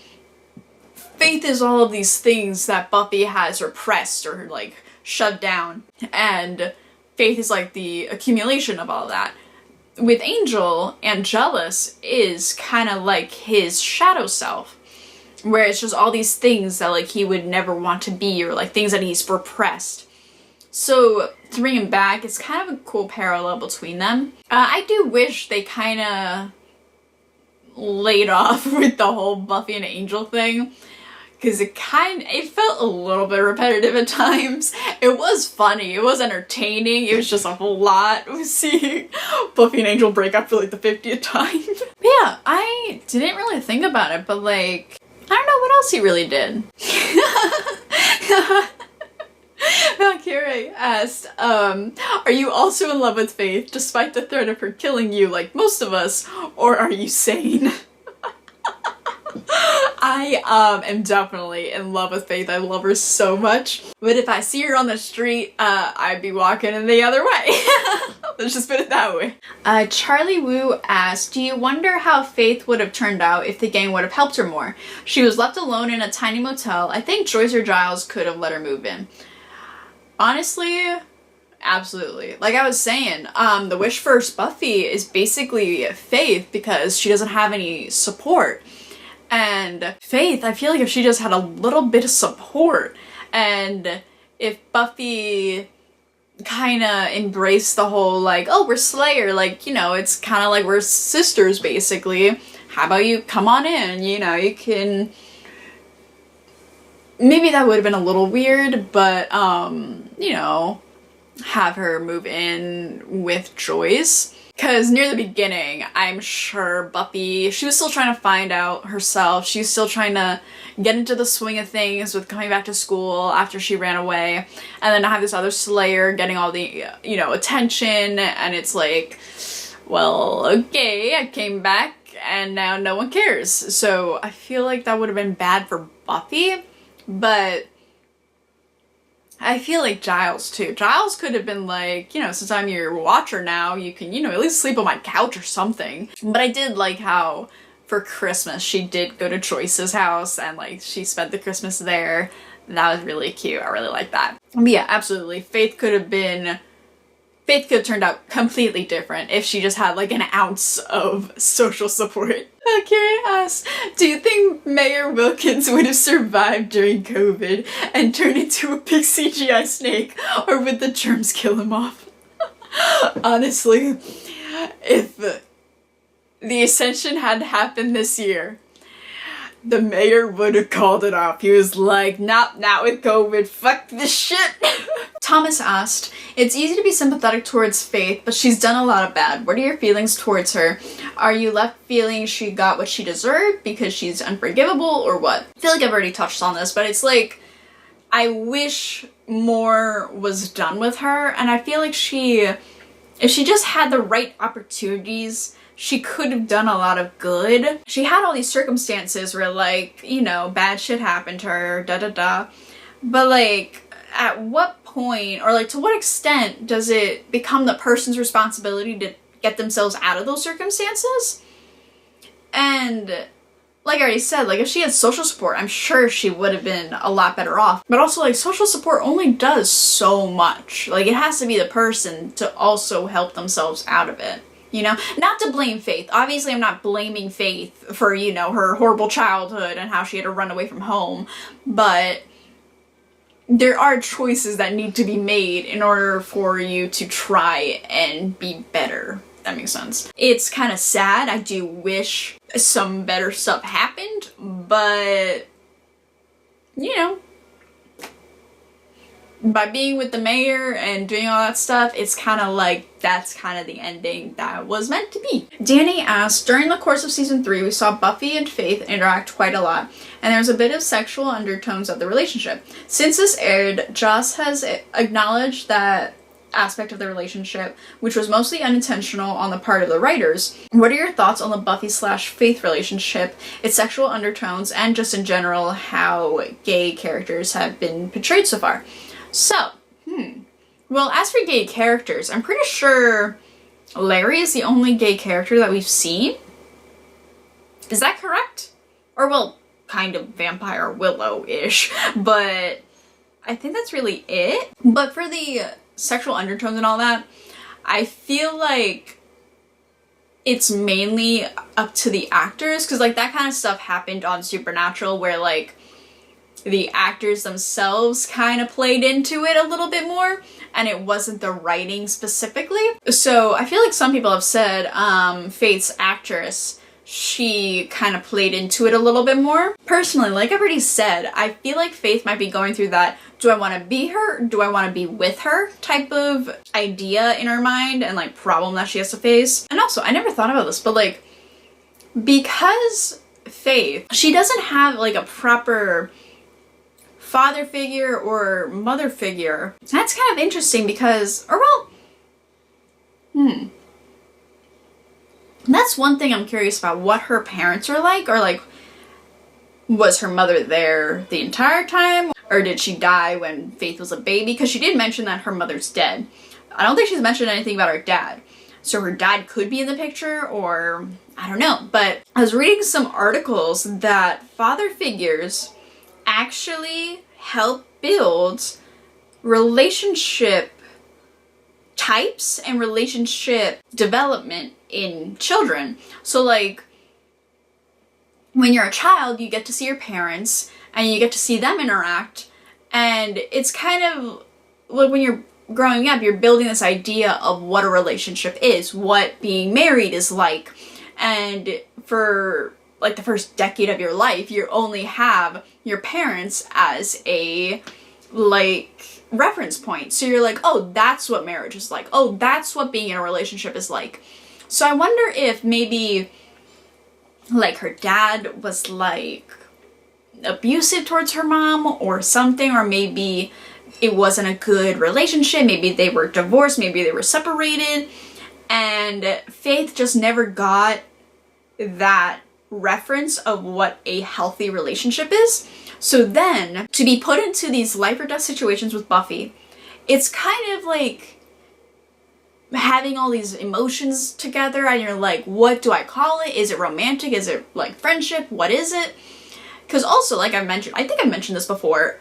Faith is all of these things that Buffy has repressed or like shoved down, and Faith is like the accumulation of all that. With Angel, Angelus is kind of like his shadow self, where it's just all these things that like he would never want to be, or like things that he's repressed. So to bring him back, it's kind of a cool parallel between them. I do wish they kind of laid off with the whole Buffy and Angel thing, because it felt a little bit repetitive at times. It was funny, it was entertaining, it was just a whole lot of seeing Buffy and Angel break up for like the 50th time. But yeah, I didn't really think about it, but like, I don't know what else he really did. Valkyrie asked, are you also in love with Faith despite the threat of her killing you like most of us, or are you sane? I am definitely in love with Faith. I love her so much. But if I see her on the street, I'd be walking in the other way. Let's just put it that way. Charlie Wu asked, do you wonder how Faith would have turned out if the gang would have helped her more? She was left alone in a tiny motel. I think Joyce or Giles could have let her move in. Honestly, absolutely. Like I was saying, the wish for Buffy is basically Faith because she doesn't have any support. And Faith, I feel like if she just had a little bit of support, and if Buffy kind of embraced the whole like, oh, we're Slayer, like, you know, it's kind of like we're sisters basically. How about you come on in, you know, you can... Maybe that would have been a little weird, but, you know, have her move in with Joyce. Because near the beginning, I'm sure Buffy, she was still trying to find out herself. She was still trying to get into the swing of things with coming back to school after she ran away. And then I have this other Slayer getting all the, you know, attention. And it's like, well, okay, I came back and now no one cares. So I feel like that would have been bad for Buffy. But I feel like Giles too. Giles could have been like, you know, since I'm your watcher now, you can, you know, at least sleep on my couch or something. But I did like how for Christmas she did go to Joyce's house and like she spent the Christmas there. That was really cute. I really like that. But yeah, absolutely. Faith could have turned out completely different if she just had like an ounce of social support. Valkyrie asked, do you think Mayor Wilkins would have survived during COVID and turned into a big CGI snake, or would the germs kill him off? Honestly, if the Ascension had happened this year, the mayor would have called it off. He was like, nope, not with COVID, fuck this shit. Thomas asked, it's easy to be sympathetic towards Faith, but she's done a lot of bad. What are your feelings towards her? Are you left feeling she got what she deserved because she's unforgivable, or what? I feel like I've already touched on this, but it's like, I wish more was done with her, and I feel like if she just had the right opportunities, she could have done a lot of good. She had all these circumstances where, like, you know, bad shit happened to her, da-da-da. But, like, at what point, or, like, to what extent does it become the person's responsibility to get themselves out of those circumstances? And, like I already said, like, if she had social support, I'm sure she would have been a lot better off. But also, like, social support only does so much. Like, it has to be the person to also help themselves out of it. You know, not to blame Faith. Obviously, I'm not blaming Faith for, you know, her horrible childhood and how she had to run away from home. But there are choices that need to be made in order for you to try and be better. That makes sense. It's kind of sad. I do wish some better stuff happened, but, you know, by being with the mayor and doing all that stuff, it's kind of like, that's kind of the ending that was meant to be. Danny asked, during the course of season 3, we saw Buffy and Faith interact quite a lot, and there's a bit of sexual undertones of the relationship. Since this aired, Joss has acknowledged that aspect of the relationship, which was mostly unintentional on the part of the writers. What are your thoughts on the Buffy/Faith relationship, its sexual undertones, and just in general how gay characters have been portrayed so far? So, well, as for gay characters, I'm pretty sure Larry is the only gay character that we've seen. Is that correct? Or, well, kind of Vampire Willow-ish, but I think that's really it. But for the sexual undertones and all that, I feel like it's mainly up to the actors, because like that kind of stuff happened on Supernatural where like the actors themselves kind of played into it a little bit more, and it wasn't the writing specifically. So I feel like some people have said Faith's actress, she kind of played into it a little bit more. Personally, like I've already said, I feel like Faith might be going through that do I want to be her, do I want to be with her type of idea in her mind and like problem that she has to face. And also, I never thought about this, but like because Faith, she doesn't have like a proper father figure or mother figure. That's kind of interesting because, or well, that's one thing I'm curious about, what her parents are like, or like, was her mother there the entire time, or did she die when Faith was a baby? Because she did mention that her mother's dead. I don't think she's mentioned anything about her dad. So her dad could be in the picture, or I don't know. But I was reading some articles that father figures actually help build relationship types and relationship development in children. So like when you're a child, you get to see your parents and you get to see them interact, and it's kind of like when you're growing up, you're building this idea of what a relationship is, what being married is like, and for like the first decade of your life, you only have your parents as a like reference point. So you're like, oh, that's what marriage is like. Oh, that's what being in a relationship is like. So I wonder if maybe like her dad was like abusive towards her mom or something, or maybe it wasn't a good relationship. Maybe they were divorced, maybe they were separated, and Faith just never got that reference of what a healthy relationship is. So then to be put into these life or death situations with Buffy, it's kind of like having all these emotions together, and you're like, what do I call it? Is it romantic? Is it like friendship? What is it? Because also, like I mentioned, I think I mentioned this before,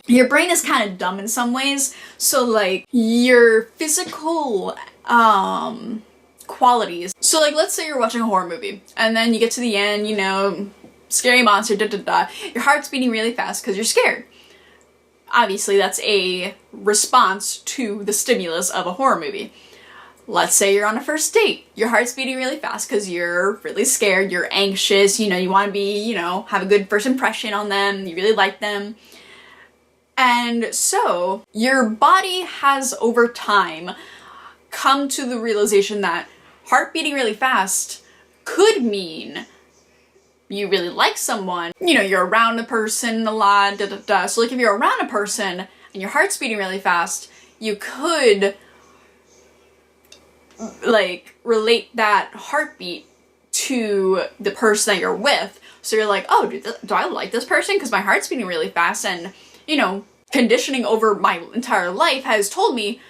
your brain is kind of dumb in some ways. So like your physical qualities. So like, let's say you're watching a horror movie and then you get to the end, you know, scary monster, da da da. Your heart's beating really fast because you're scared. Obviously, that's a response to the stimulus of a horror movie. Let's say you're on a first date. Your heart's beating really fast because you're really scared, you're anxious, you know, you want to be, you know, have a good first impression on them, you really like them. And so your body has over time come to the realization that heart beating really fast could mean you really like someone. You know, you're around a person a lot, da da da. So like if you're around a person and your heart's beating really fast, you could like relate that heartbeat to the person that you're with. So you're like, oh, do I like this person? Because my heart's beating really fast, and, you know, conditioning over my entire life has told me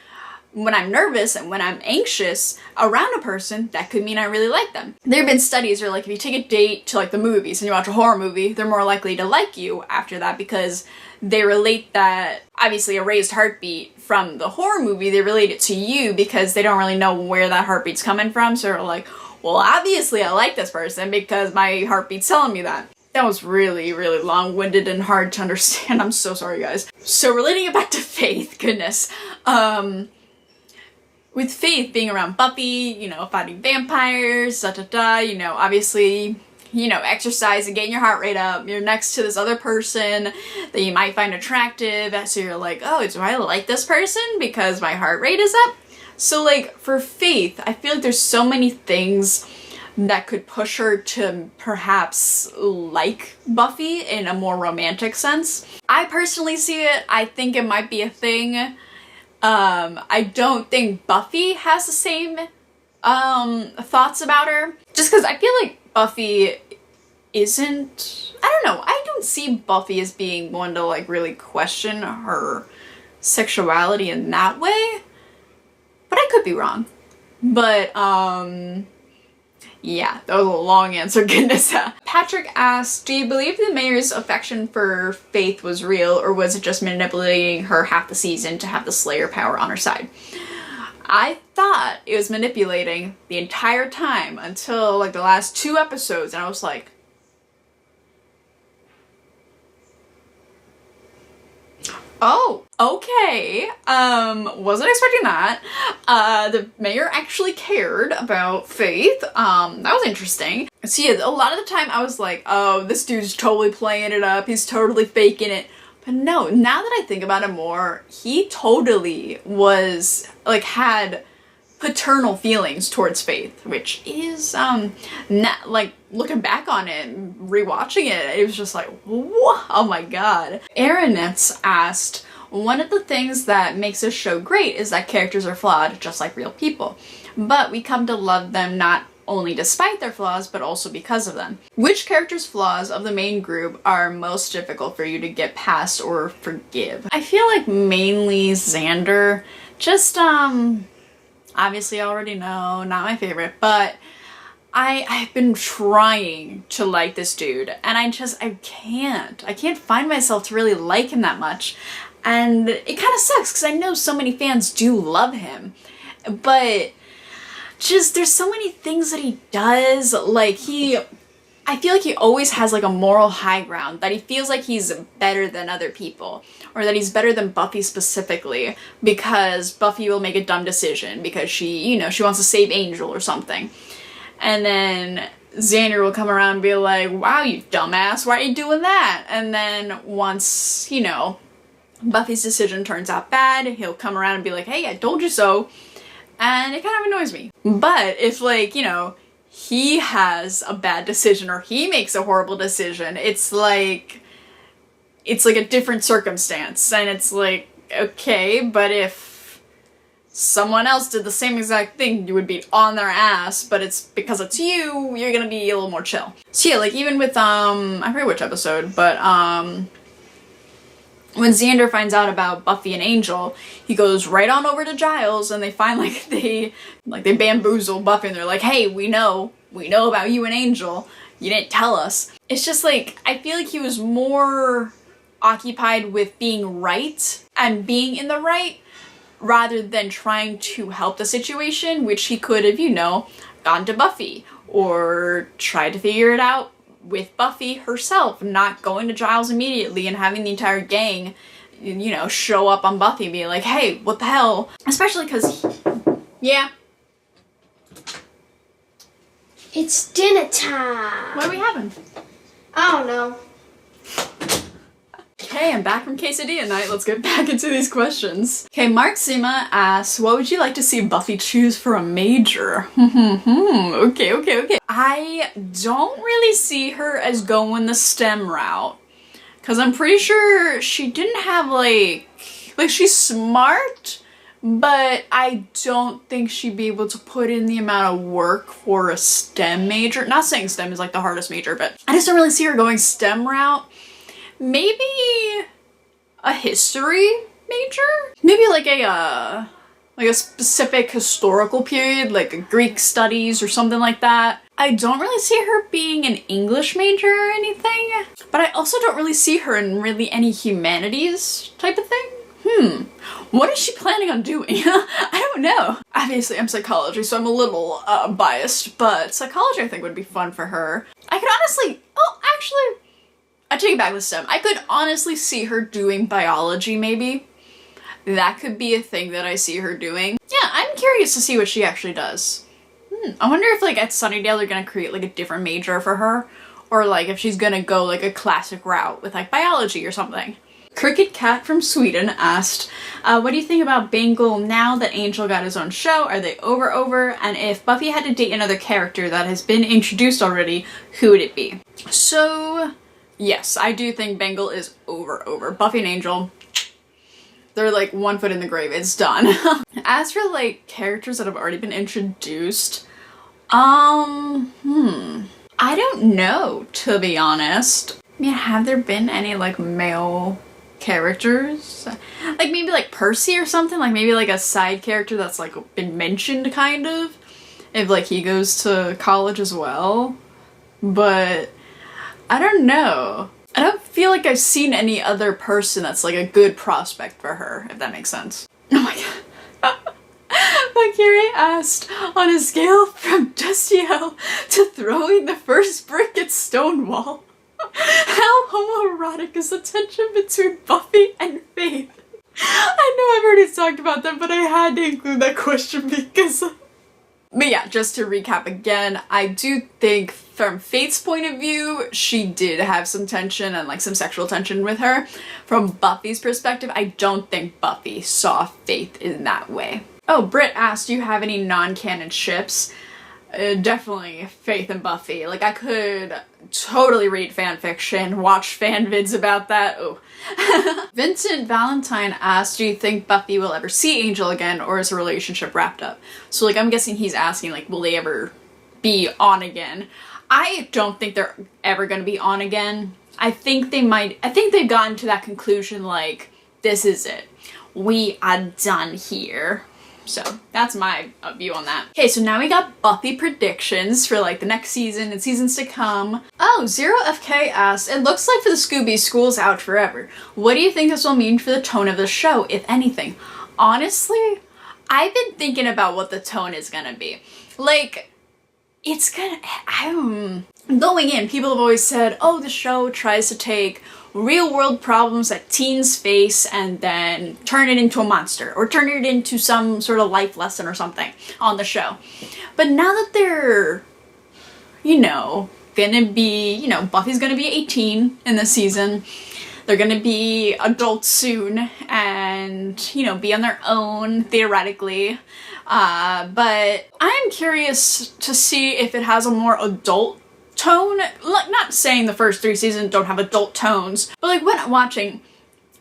when I'm nervous and when I'm anxious around a person, that could mean I really like them. There have been studies where like if you take a date to like the movies and you watch a horror movie, they're more likely to like you after that because they relate that, obviously a raised heartbeat from the horror movie, they relate it to you because they don't really know where that heartbeat's coming from. So they're like, well, obviously I like this person because my heartbeat's telling me that. That was really, really long-winded and hard to understand. I'm so sorry, guys. So relating it back to Faith, goodness. With Faith being around Buffy, you know, fighting vampires, da da da, you know, obviously, you know, exercise and getting your heart rate up. You're next to this other person that you might find attractive, so you're like, oh, do I like this person because my heart rate is up? So like, for Faith, I feel like there's so many things that could push her to perhaps like Buffy in a more romantic sense. I personally see it. I think it might be a thing. I don't think Buffy has the same thoughts about her. Just because I feel like Buffy isn't... I don't know. I don't see Buffy as being one to like really question her sexuality in that way. But I could be wrong. But, yeah, that was a long answer, goodness. Patrick asked, do you believe the mayor's affection for Faith was real, or was it just manipulating her half the season to have the Slayer power on her side? I thought it was manipulating the entire time until like the last 2 episodes, and I was like, oh, okay. Wasn't expecting that. The mayor actually cared about Faith. That was interesting. So yeah, a lot of the time I was like, oh, this dude's totally playing it up. He's totally faking it. But no, now that I think about it more, he totally was, like, had paternal feelings towards Faith, which is, not, like, looking back on it, rewatching it, it was just like, whoa, oh my god. Aaronette's asked, one of the things that makes this show great is that characters are flawed, just like real people. But we come to love them not only despite their flaws, but also because of them. Which character's flaws of the main group are most difficult for you to get past or forgive? I feel like mainly Xander. Just, obviously I already know, not my favorite, but I've been trying to like this dude, and I can't find myself to really like him that much. And it kind of sucks, because I know so many fans do love him, but just, there's so many things that he does, like I feel like he always has like a moral high ground, that he feels like he's better than other people, or that he's better than Buffy specifically, because Buffy will make a dumb decision because she, you know, she wants to save Angel or something. And then Xander will come around and be like, wow, you dumbass, why are you doing that? And then once, you know, Buffy's decision turns out bad, he'll come around and be like, hey, I told you so. And it kind of annoys me. But if, like, you know, he has a bad decision or he makes a horrible decision, it's like a different circumstance. And it's like, okay, but if someone else did the same exact thing, you would be on their ass, but it's because it's you, you're gonna be a little more chill. So yeah, like even with, I forget which episode, but, when Xander finds out about Buffy and Angel, he goes right on over to Giles, and they find they bamboozle Buffy, and they're like, hey, we know about you and Angel, you didn't tell us. It's just like, I feel like he was more occupied with being right and being in the right, rather than trying to help the situation, which he could have, you know, gone to Buffy, or tried to figure it out with Buffy herself, not going to Giles immediately and having the entire gang, you know, show up on Buffy and be like, hey, what the hell? Especially because, yeah. It's dinner time. What are we having? I don't know. Okay, I'm back from quesadilla night. Let's get back into these questions. Okay, Mark Zima asks, what would you like to see Buffy choose for a major? Okay. I don't really see her as going the STEM route, because I'm pretty sure she didn't have like she's smart, but I don't think she'd be able to put in the amount of work for a STEM major. Not saying STEM is like the hardest major, but I just don't really see her going STEM route. Maybe a history major? Maybe like a specific historical period, like a Greek studies or something like that. I don't really see her being an English major or anything, but I also don't really see her in really any humanities type of thing. What is she planning on doing? I don't know. Obviously I'm psychology, so I'm a little biased, but psychology I think would be fun for her. I could honestly, I take it back with STEM. I could honestly see her doing biology, maybe. That could be a thing that I see her doing. Yeah, I'm curious to see what she actually does. I wonder if, like, at Sunnydale they're gonna create, like, a different major for her. Or, like, if she's gonna go, like, a classic route with, like, biology or something. Cricket Cat from Sweden asked, what do you think about Bengal now that Angel got his own show? Are they over? And if Buffy had to date another character that has been introduced already, who would it be? So, yes, I do think Bengal is over. Buffy and Angel, they're like 1 foot in the grave. It's done. As for like characters that have already been introduced, I don't know, to be honest. I mean, have there been any like male characters? Like maybe like Percy or something? Like maybe like a side character that's like been mentioned kind of? If like he goes to college as well. But I don't know. I don't feel like I've seen any other person that's like a good prospect for her, if that makes sense. Oh my god. Makiri asked, on a scale from Destiel to throwing the first brick at Stonewall, how homoerotic is the tension between Buffy and Faith? I know I've already talked about that, but I had to include that question because... But yeah, just to recap again, I do think from Faith's point of view, she did have some tension and like some sexual tension with her. From Buffy's perspective, I don't think Buffy saw Faith in that way. Oh, Britt asked, do you have any non-canon ships? Definitely Faith and Buffy. Like, I could totally read fan fiction, watch fan vids about that. Oh. Vincent Valentine asked, do you think Buffy will ever see Angel again, or is the relationship wrapped up? So, like, I'm guessing he's asking, like, will they ever be on again? I don't think they're ever gonna be on again. I think they've gotten to that conclusion, like, this is it. We are done here. So that's my view on that. Okay, so now we got Buffy predictions for like the next season and seasons to come. Oh, ZeroFK asked, it looks like for the Scoobies, school's out forever. What do you think this will mean for the tone of the show, if anything? Honestly, I've been thinking about what the tone is gonna be. Like, it's gonna, going in, people have always said, oh, the show tries to take real world problems that teens face and then turn it into a monster or turn it into some sort of life lesson or something on the show. But now that they're, you know, gonna be, you know, Buffy's gonna be 18 in this season. They're gonna be adults soon and, you know, be on their own theoretically. But I'm curious to see if it has a more adult tone. Like, not saying the first 3 seasons don't have adult tones, but like when I'm watching,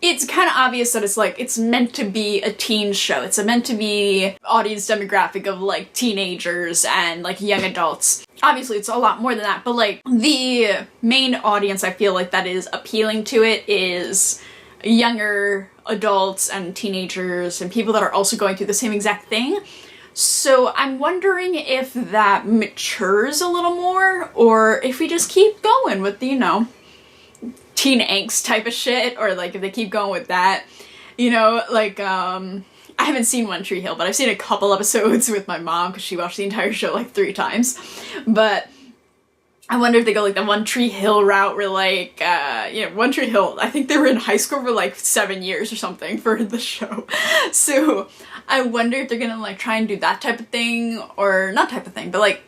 it's kind of obvious that it's like, it's meant to be a teen show. It's meant to be audience demographic of like teenagers and like young adults. Obviously it's a lot more than that, but like the main audience I feel like that is appealing to it is younger adults and teenagers and people that are also going through the same exact thing. So I'm wondering if that matures a little more, or if we just keep going with the, you know, teen angst type of shit, or like if they keep going with that, you know, like, I haven't seen One Tree Hill, but I've seen a couple episodes with my mom because she watched the entire show like 3 times, but I wonder if they go like the One Tree Hill route where like, you know, One Tree Hill, I think they were in high school for like 7 years or something for the show. So I wonder if they're gonna like try and do that type of thing, or not type of thing, but like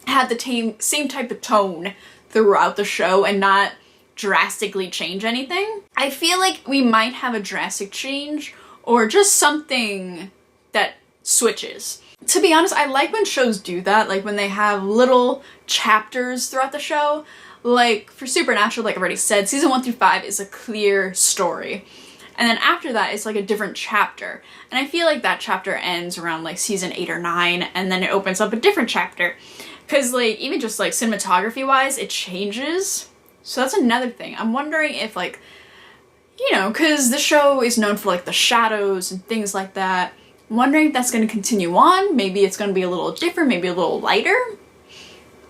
have the same type of tone throughout the show and not drastically change anything. I feel like we might have a drastic change or just something that switches. To be honest, I like when shows do that, like when they have little chapters throughout the show. Like for Supernatural, like I've already said, season 1 through 5 is a clear story. And then after that, it's like a different chapter. And I feel like that chapter ends around like season 8 or 9, and then it opens up a different chapter. Cause like, even just like cinematography wise, it changes. So that's another thing. I'm wondering if like, you know, cause the show is known for like the shadows and things like that. I'm wondering if that's going to continue on. Maybe it's going to be a little different, maybe a little lighter.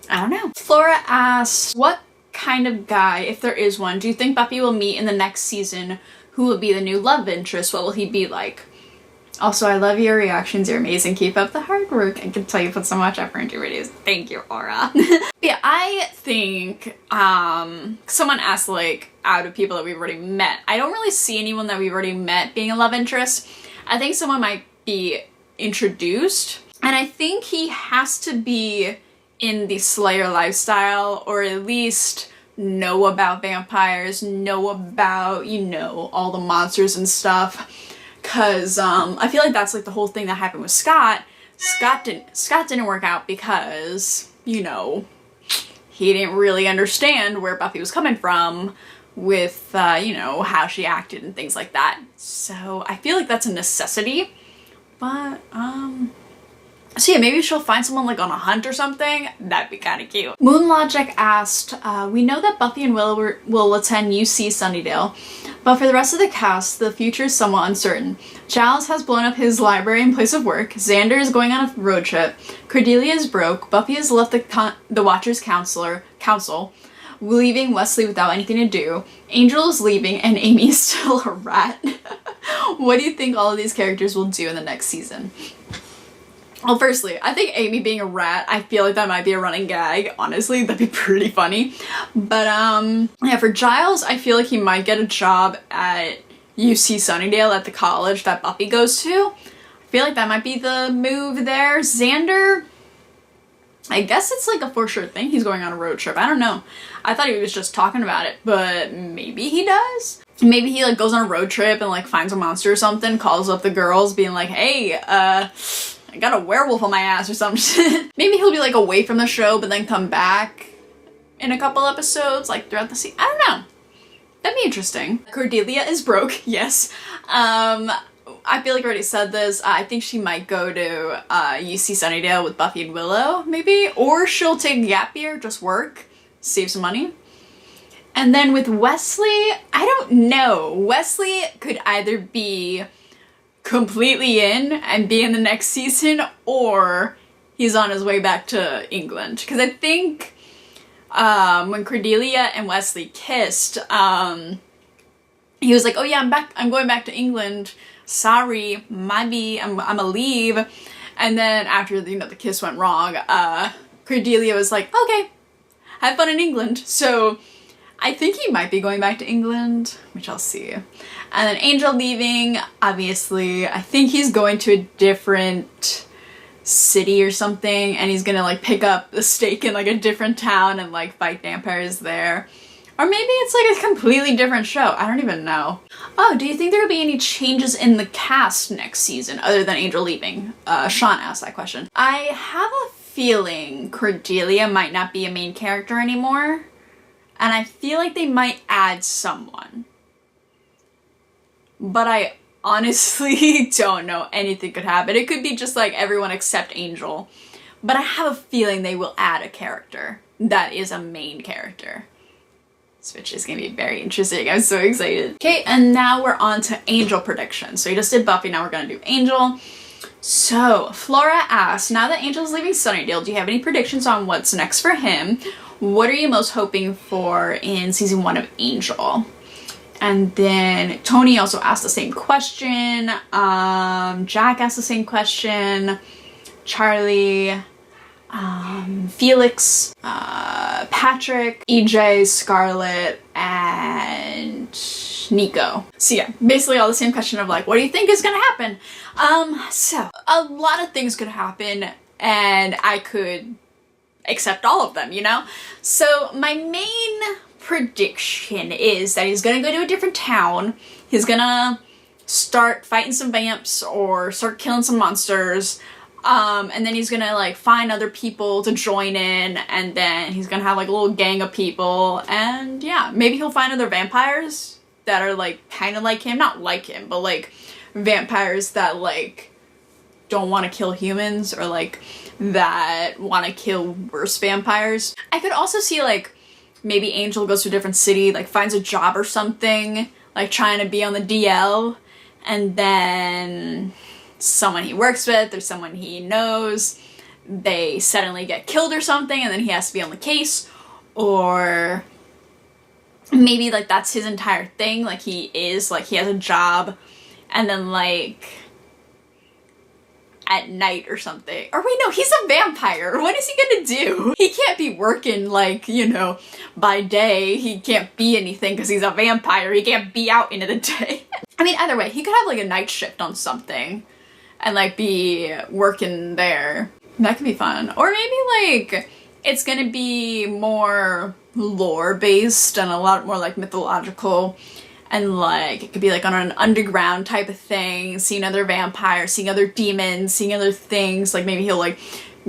I don't know. Flora asks, what kind of guy, if there is one, do you think Buffy will meet in the next season? Who will be the new love interest? What will he be like? Also, I love your reactions. You're amazing. Keep up the hard work. I can tell you put so much effort into your videos. Thank you, Aura. Yeah, I think someone asked like out of people that we've already met. I don't really see anyone that we've already met being a love interest. I think someone might be introduced, and I think he has to be in the Slayer lifestyle, or at least know about vampires, know about, you know, all the monsters and stuff. Cause I feel like that's like the whole thing that happened with Scott. Scott didn't work out because, you know, he didn't really understand where Buffy was coming from with, you know, how she acted and things like that. So I feel like that's a necessity. But, so yeah, maybe she'll find someone like on a hunt or something. That'd be kind of cute. Moonlogic asked, we know that Buffy and Willow will attend UC Sunnydale, but for the rest of the cast, the future is somewhat uncertain. Giles has blown up his library and place of work, Xander is going on a road trip, Cordelia is broke, Buffy has left the Watchers Council, leaving Wesley without anything to do, Angel is leaving, and Amy is still a rat. What do you think all of these characters will do in the next season? Well, firstly, I think Amy being a rat, I feel like that might be a running gag. Honestly, that'd be pretty funny. But, yeah, for Giles, I feel like he might get a job at UC Sunnydale at the college that Buffy goes to. I feel like that might be the move there. Xander, I guess it's like a for sure thing. He's going on a road trip. I don't know. I thought he was just talking about it, but maybe he does. Maybe he like goes on a road trip and like finds a monster or something, calls up the girls being like, hey, I got a werewolf on my ass or some shit. Maybe he'll be like away from the show but then come back in a couple episodes like throughout the season. I don't know. That'd be interesting. Cordelia is broke, yes. I feel like I already said this. I think she might go to UC Sunnydale with Buffy and Willow, maybe. Or she'll take a gap year, just work, save some money. And then with Wesley, I don't know. Wesley could either be completely in and be in the next season, or he's on his way back to England. Because I think when Cordelia and Wesley kissed, he was like, oh yeah, I'm going back to England. Sorry, maybe I'm a leave. And then after, you know, the kiss went wrong, Cordelia was like, okay, have fun in England. So I think he might be going back to England, which I'll see. And then Angel leaving, obviously, I think he's going to a different city or something, and he's gonna like pick up a stake in like a different town and like fight vampires there. Or maybe it's like a completely different show. I don't even know. Oh, do you think there will be any changes in the cast next season other than Angel leaving? Sean asked that question. I have a feeling Cordelia might not be a main character anymore, and I feel like they might add someone. But I honestly don't know. Anything could happen. It could be just like everyone except Angel. But I have a feeling they will add a character that is a main character. Which is going to be very interesting. I'm so excited. Okay, and now we're on to Angel predictions. So we just did Buffy, now we're going to do Angel. So Flora asks, now that Angel's leaving Sunnydale, do you have any predictions on what's next for him? What are you most hoping for in season 1 of Angel? And then Tony also asked the same question. Jack asked the same question. Charlie, Felix, Patrick, EJ, Scarlett, and Nico. So yeah, basically all the same question of like, what do you think is gonna happen? So a lot of things could happen and I could accept all of them, you know? So my main prediction is that he's gonna go to a different town. He's gonna start fighting some vamps or start killing some monsters. And then he's gonna like find other people to join in, and then he's gonna have like a little gang of people, and yeah, maybe he'll find other vampires that are like kind of like him, not like him, but like vampires that like don't want to kill humans or like that want to kill worse vampires. I could also see like maybe Angel goes to a different city, like finds a job or something, like trying to be on the DL, and then someone he works with or someone he knows, they suddenly get killed or something and then he has to be on the case. Or maybe like that's his entire thing, like he has a job and then like at night or something. Or wait, no, he's a vampire. What is he gonna do? He can't be working like, you know, by day. He can't be anything because he's a vampire. He can't be out into the day. I mean, either way, he could have like a night shift on something and like be working there. That could be fun. Or maybe like it's gonna be more lore based and a lot more like mythological, and like it could be like on an underground type of thing, seeing other vampires, seeing other demons, seeing other things. Like maybe he'll like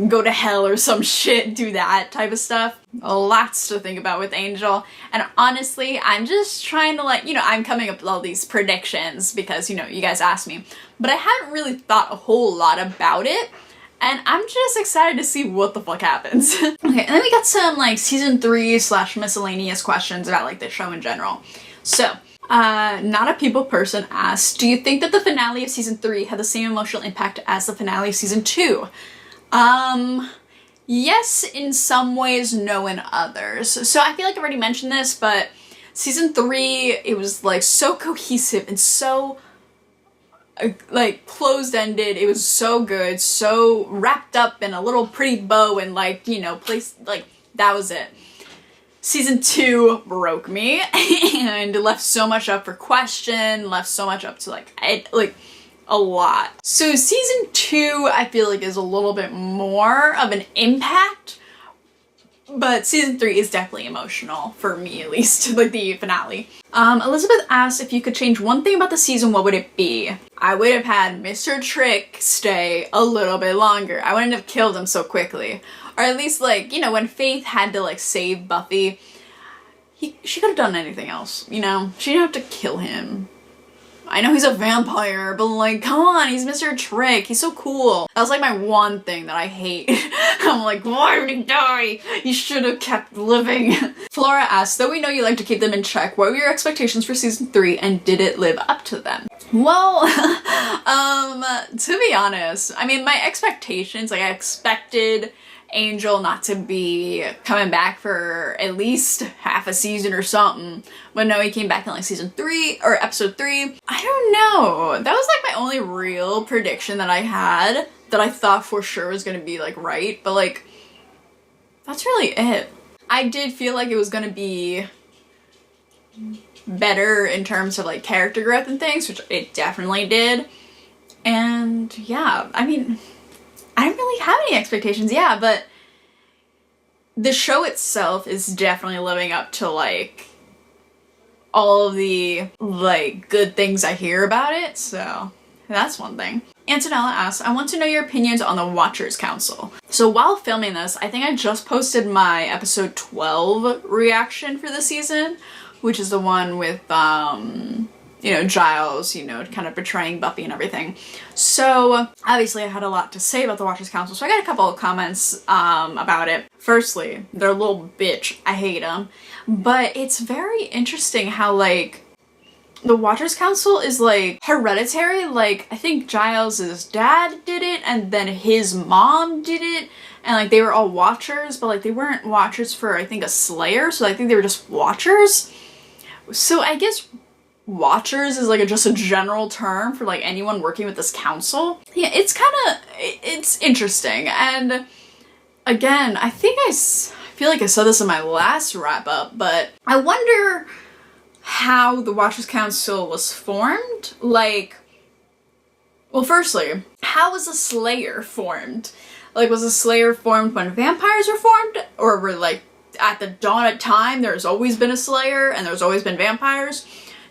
go to hell or some shit, do that type of stuff. Lots to think about with Angel. And honestly, I'm just trying to like, you know, I'm coming up with all these predictions because, you know, you guys asked me, but I haven't really thought a whole lot about it. And I'm just excited to see what the fuck happens. Okay, and then we got some like season 3 / miscellaneous questions about like the show in general. So, not a people person asked, do you think that the finale of season 3 had the same emotional impact as the finale of season 2? Yes, in some ways, no in others. So I feel like I've already mentioned this, but season 3, it was like so cohesive and so like closed-ended. It was so good, so wrapped up in a little pretty bow and like, you know, place, like that was it. Season 2 broke me and left so much up for question, left so much up to like a lot. So season 2 I feel like is a little bit more of an impact, but season 3 is definitely emotional for me, at least, like the finale. Elizabeth asked if you could change one thing about the season, what would it be? I would have had Mr. Trick stay a little bit longer. I wouldn't have killed him so quickly. Or at least, like, you know, when Faith had to like save Buffy, she could have done anything else, you know? She didn't have to kill him. I know he's a vampire, but like, come on, he's Mr. Trick. He's so cool. That was like my one thing that I hate. I'm like, why did he die? He should have kept living. Flora asked, though we know you like to keep them in check, what were your expectations for season 3 and did it live up to them? Well, to be honest, I mean, my expectations, like I expected Angel not to be coming back for at least half a season or something, but no, he came back in like season 3 or episode 3. I don't know, that was like my only real prediction that I had that I thought for sure was gonna be like right, but like that's really it. I did feel like it was gonna be better in terms of like character growth and things, which it definitely did. And yeah, I mean, I don't really have any expectations, yeah, but the show itself is definitely living up to like all of the like good things I hear about it, so that's one thing. Antonella asks, I want to know your opinions on the Watchers Council. So while filming this, I think I just posted my episode 12 reaction for the season, which is the one with you know, Giles, you know, kind of betraying Buffy and everything. So obviously I had a lot to say about the Watchers Council, so I got a couple of comments about it. Firstly, they're a little bitch. I hate them. But it's very interesting how like the Watchers Council is like hereditary. Like I think Giles' dad did it and then his mom did it. And like they were all Watchers, but like they weren't Watchers for I think a Slayer, so I think they were just Watchers. So I guess Watchers is like just a general term for like anyone working with this council. Yeah, it's interesting. And again, I think I feel like I said this in my last wrap up, but I wonder how the Watchers Council was formed. Like, well, firstly, how was a Slayer formed? Like, was a Slayer formed when vampires were formed? Or were like at the dawn of time there's always been a Slayer and there's always been vampires?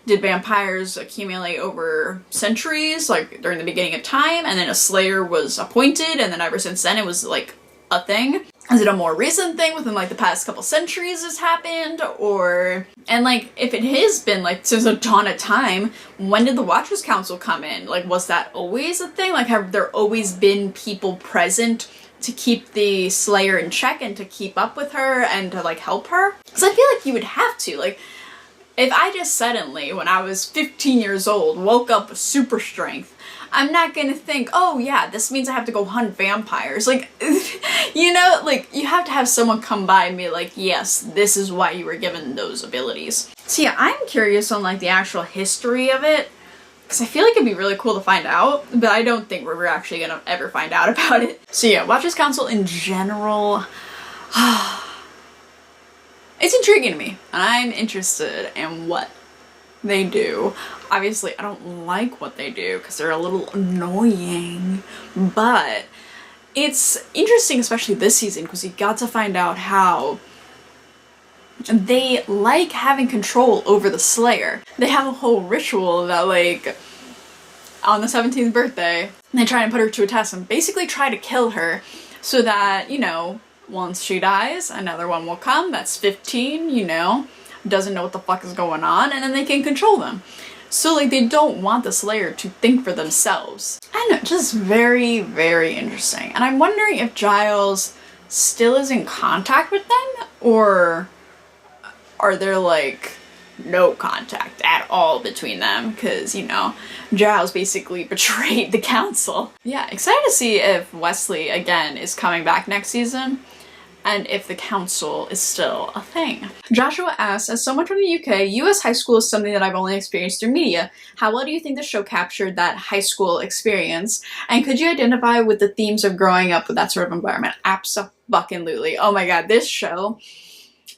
Did vampires accumulate over centuries, like during the beginning of time, and then a Slayer was appointed, and then ever since then it was like a thing? Is it a more recent thing within like the past couple centuries has happened? Or, and like if it has been like since the dawn of time, when did the Watchers Council come in? Like was that always a thing? Like have there always been people present to keep the Slayer in check and to keep up with her and to like help her? Because I feel like you would have to, like, if I just suddenly, when I was 15 years old, woke up with super strength, I'm not gonna think, oh yeah, this means I have to go hunt vampires. Like, you know, like, you have to have someone come by and be like, yes, this is why you were given those abilities. So yeah, I'm curious on, like, the actual history of it, because I feel like it'd be really cool to find out, but I don't think we're actually gonna ever find out about it. So yeah, Watchers Council in general, it's intriguing to me, and I'm interested in what they do. Obviously, I don't like what they do because they're a little annoying, but it's interesting, especially this season, because you got to find out how they like having control over the Slayer. They have a whole ritual that, like, on the 17th birthday, they try and put her to a test and basically try to kill her so that, you know, once she dies, another one will come that's 15, you know, doesn't know what the fuck is going on, and then they can control them. So, like, they don't want the Slayer to think for themselves. I don't know, just very, very interesting. And I'm wondering if Giles still is in contact with them, or are there, like, no contact at all between them because, you know, Giles basically betrayed the council. Yeah, excited to see if Wesley, again, is coming back next season and if the council is still a thing. Joshua asks, as someone from the UK, US high school is something that I've only experienced through media. How well do you think the show captured that high school experience? And could you identify with the themes of growing up with that sort of environment? Abso-fucking-lutely. Oh my god, this show,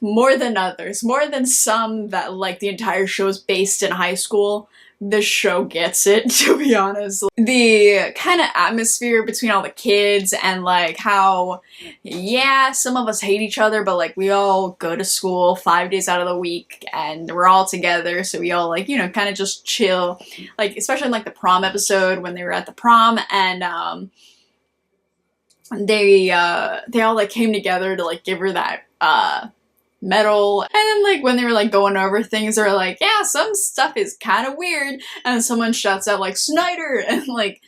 more than others, more than some that like the entire show is based in high school, this show gets it, to be honest. The kind of atmosphere between all the kids and like how, yeah, some of us hate each other, but like we all go to school 5 days out of the week and we're all together, so we all like, you know, kind of just chill. Like, especially in like the prom episode when they were at the prom and they all like came together to like give her that medal, and then like when they were like going over things, they were like, yeah, some stuff is kind of weird, and someone shouts out like Snyder, and like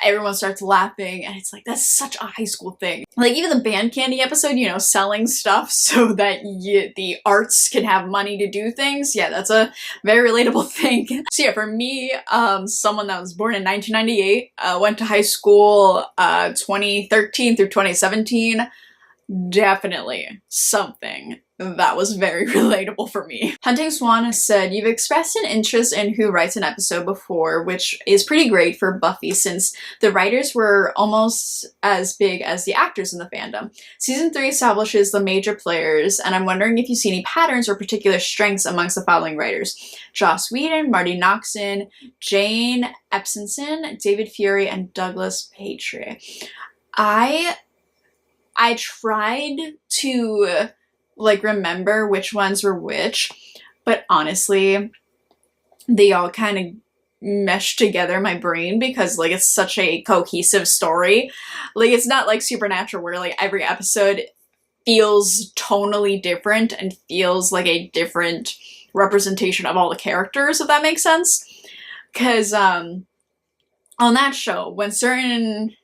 everyone starts laughing, and it's like, that's such a high school thing. Like even the band candy episode, you know, selling stuff so that the arts can have money to do things. Yeah, that's a very relatable thing. So yeah, for me, someone that was born in 1998, went to high school 2013 through 2017, definitely something that was very relatable for me. Hunting Swan has said, you've expressed an interest in who writes an episode before, which is pretty great for Buffy since the writers were almost as big as the actors in the fandom. Season 3 establishes the major players, and I'm wondering if you see any patterns or particular strengths amongst the following writers: Joss Whedon, Marty Noxon, Jane Epsonson, David Fury, and Douglas Patry. I tried to like remember which ones were which, but honestly, they all kind of meshed together in my brain because like it's such a cohesive story. Like it's not like Supernatural where like every episode feels tonally different and feels like a different representation of all the characters, if that makes sense. Because on that show, when certain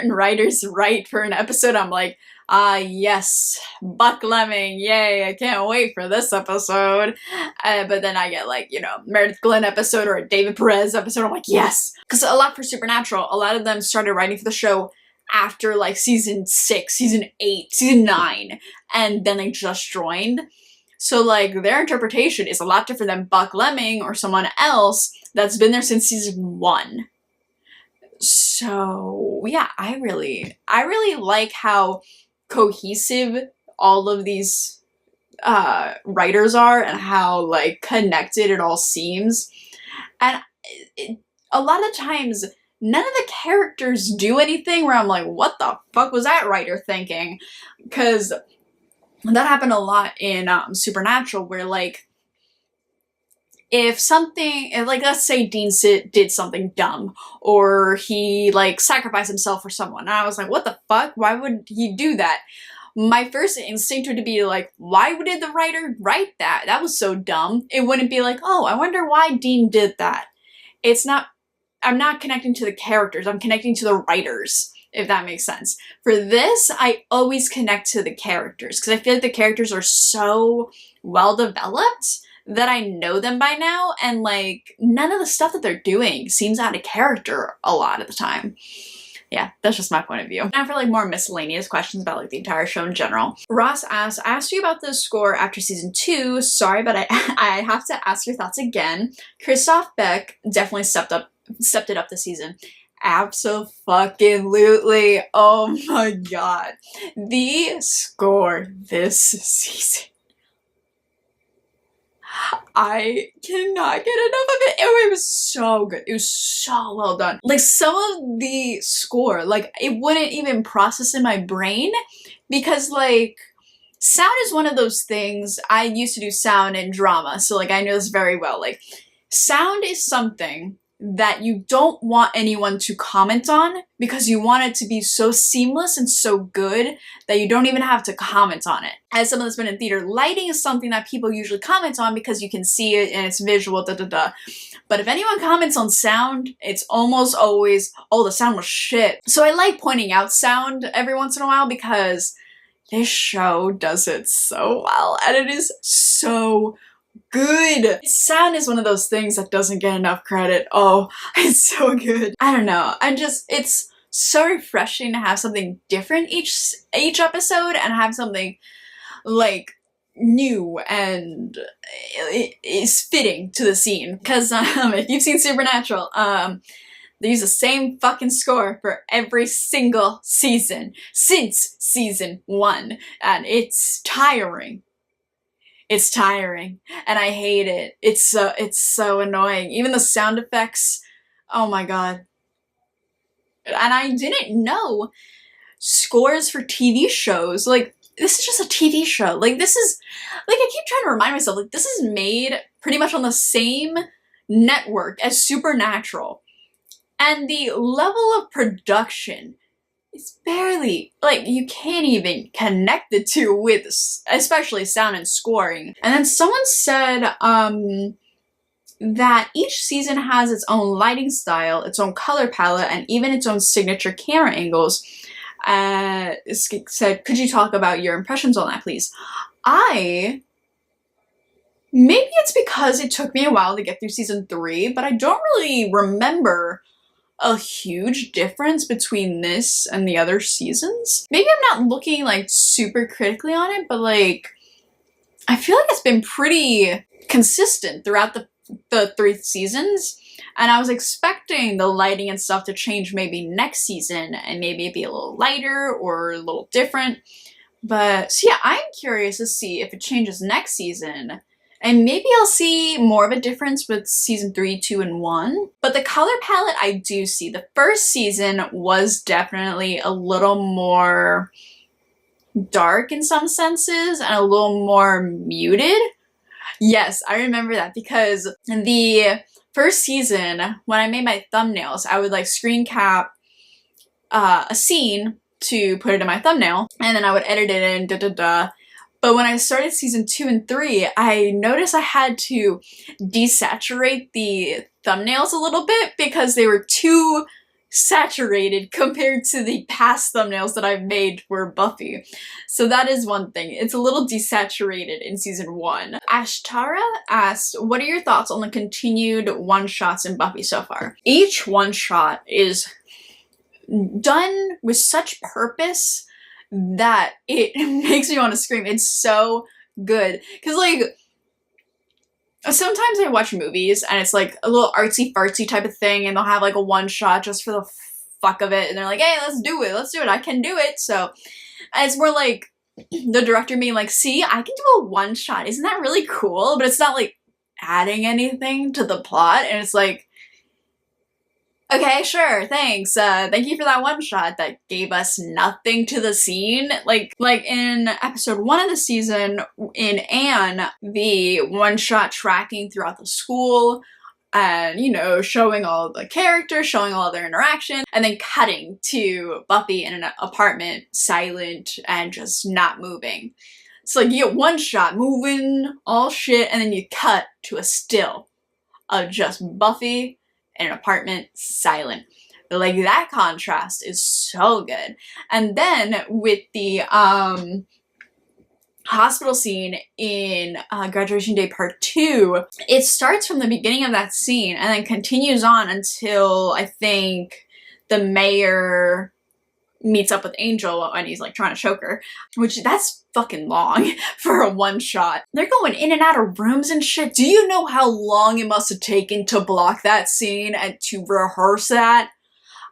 writers write for an episode, I'm like, yes, Buck Lemming, yay, I can't wait for this episode. But then I get like, you know, Meredith Glenn episode or a David Perez episode, I'm like, yes. Because a lot for Supernatural, a lot of them started writing for the show after like season 6, season 8, season 9, and then they just joined. So like their interpretation is a lot different than Buck Lemming or someone else that's been there since season 1. So yeah, I really like how cohesive all of these writers are and how like connected it all seems. And a lot of times none of the characters do anything where I'm like, what the fuck was that writer thinking? Because that happened a lot in Supernatural where like if something, like let's say Dean did something dumb, or he like sacrificed himself for someone, and I was like, what the fuck? Why would he do that? My first instinct would be like, why did the writer write that? That was so dumb. It wouldn't be like, oh, I wonder why Dean did that. It's not, I'm not connecting to the characters, I'm connecting to the writers, if that makes sense. For this, I always connect to the characters, because I feel like the characters are so well developed that I know them by now, and like none of the stuff that they're doing seems out of character a lot of the time. Yeah, that's just my point of view. Now for like more miscellaneous questions about like the entire show in general. Ross asks, I asked you about the score after season 2. Sorry, but I have to ask your thoughts again. Christoph Beck definitely stepped it up this season. Abso-fucking-lutely. Oh my god. The score this season, I cannot get enough of it. It was so good. It was so well done. Like some of the score, like it wouldn't even process in my brain because like sound is one of those things. I used to do sound and drama, so like I know this very well. Like sound is something that you don't want anyone to comment on because you want it to be so seamless and so good that you don't even have to comment on it. As someone that's been in theater, lighting is something that people usually comment on because you can see it and it's visual, But if anyone comments on sound, it's almost always, oh, the sound was shit. So I like pointing out sound every once in a while because this show does it so well, and it is so good. Sound is one of those things that doesn't get enough credit. Oh, it's so good. I don't know. It's so refreshing to have something different each episode and have something like new and it is fitting to the scene. Because if you've seen Supernatural, they use the same fucking score for every single season since season 1, and it's tiring. It's tiring, and I hate it. It's so annoying. Even the sound effects, oh my god. And I didn't know scores for TV shows, like, this is just a TV show. Like, this is, like, I keep trying to remind myself, like, this is made pretty much on the same network as Supernatural. And the level of production is barely, like, you can't even connect the two with, especially sound and scoring. And then someone said, that each season has its own lighting style, its own color palette, and even its own signature camera angles. Said, could you talk about your impressions on that, please? Maybe it's because it took me a while to get through season 3, but I don't really remember a huge difference between this and the other seasons. Maybe I'm not looking, like, super critically on it, but, like, I feel like it's been pretty consistent throughout the 3 seasons. And I was expecting the lighting and stuff to change maybe next season and maybe be a little lighter or a little different. But, so yeah, I'm curious to see if it changes next season. And maybe I'll see more of a difference with season 3, 2, and 1. But the color palette I do see. The first season was definitely a little more dark in some senses and a little more muted. Yes, I remember that because in the first season, when I made my thumbnails, I would like screen cap a scene to put it in my thumbnail, and then I would edit it in, But when I started season 2 and 3, I noticed I had to desaturate the thumbnails a little bit because they were too saturated compared to the past thumbnails that I've made for Buffy. So that is one thing. It's a little desaturated in season 1. Ashtara asked, what are your thoughts on the continued one-shots in Buffy so far? Each one-shot is done with such purpose that it makes me want to scream. It's so good. Because, like, sometimes I watch movies and it's like a little artsy-fartsy type of thing and they'll have like a one-shot just for the fuck of it and they're like, hey, let's do it, I can do it. So, and it's more like the director being like, see, I can do a one-shot, isn't that really cool? But it's not like adding anything to the plot, and it's like, okay, sure, thanks. Thank you for that one shot that gave us nothing to the scene. Like in episode 1 of the season, in Anne, the one shot tracking throughout the school and, you know, showing all the characters, showing all their interaction, and then cutting to Buffy in an apartment, silent and just not moving. So like you get one shot moving, all shit, and then you cut to a still of just Buffy in an apartment, silent. Like, that contrast is so good. And then with the hospital scene in Graduation Day Part 2, it starts from the beginning of that scene and then continues on until I think the mayor meets up with Angel and he's like trying to choke her, which that's fucking long for a one shot. They're going in and out of rooms and shit. Do you know how long it must have taken to block that scene and to rehearse that?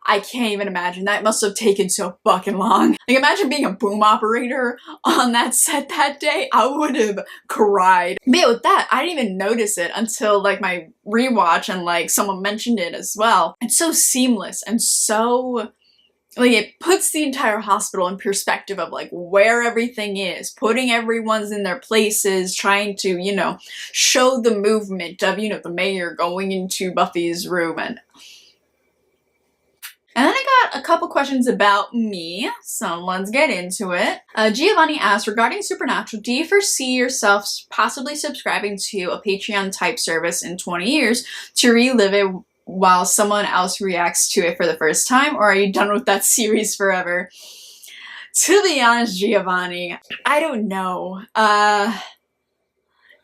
I can't even imagine. That must have taken so fucking long. Like, imagine being a boom operator on that set that day. I would have cried. But yeah, with that, I didn't even notice it until like my rewatch and like someone mentioned it as well. It's so seamless and so, like, it puts the entire hospital in perspective of like where everything is, putting everyone's in their places, trying to, you know, show the movement of, you know, the mayor going into Buffy's room. And then I got a couple questions about me, so let's get into it. Giovanni asked, regarding Supernatural, do you foresee yourself possibly subscribing to a Patreon type service in 20 years to relive it while someone else reacts to it for the first time, or are you done with that series forever? To be honest, Giovanni, I don't know.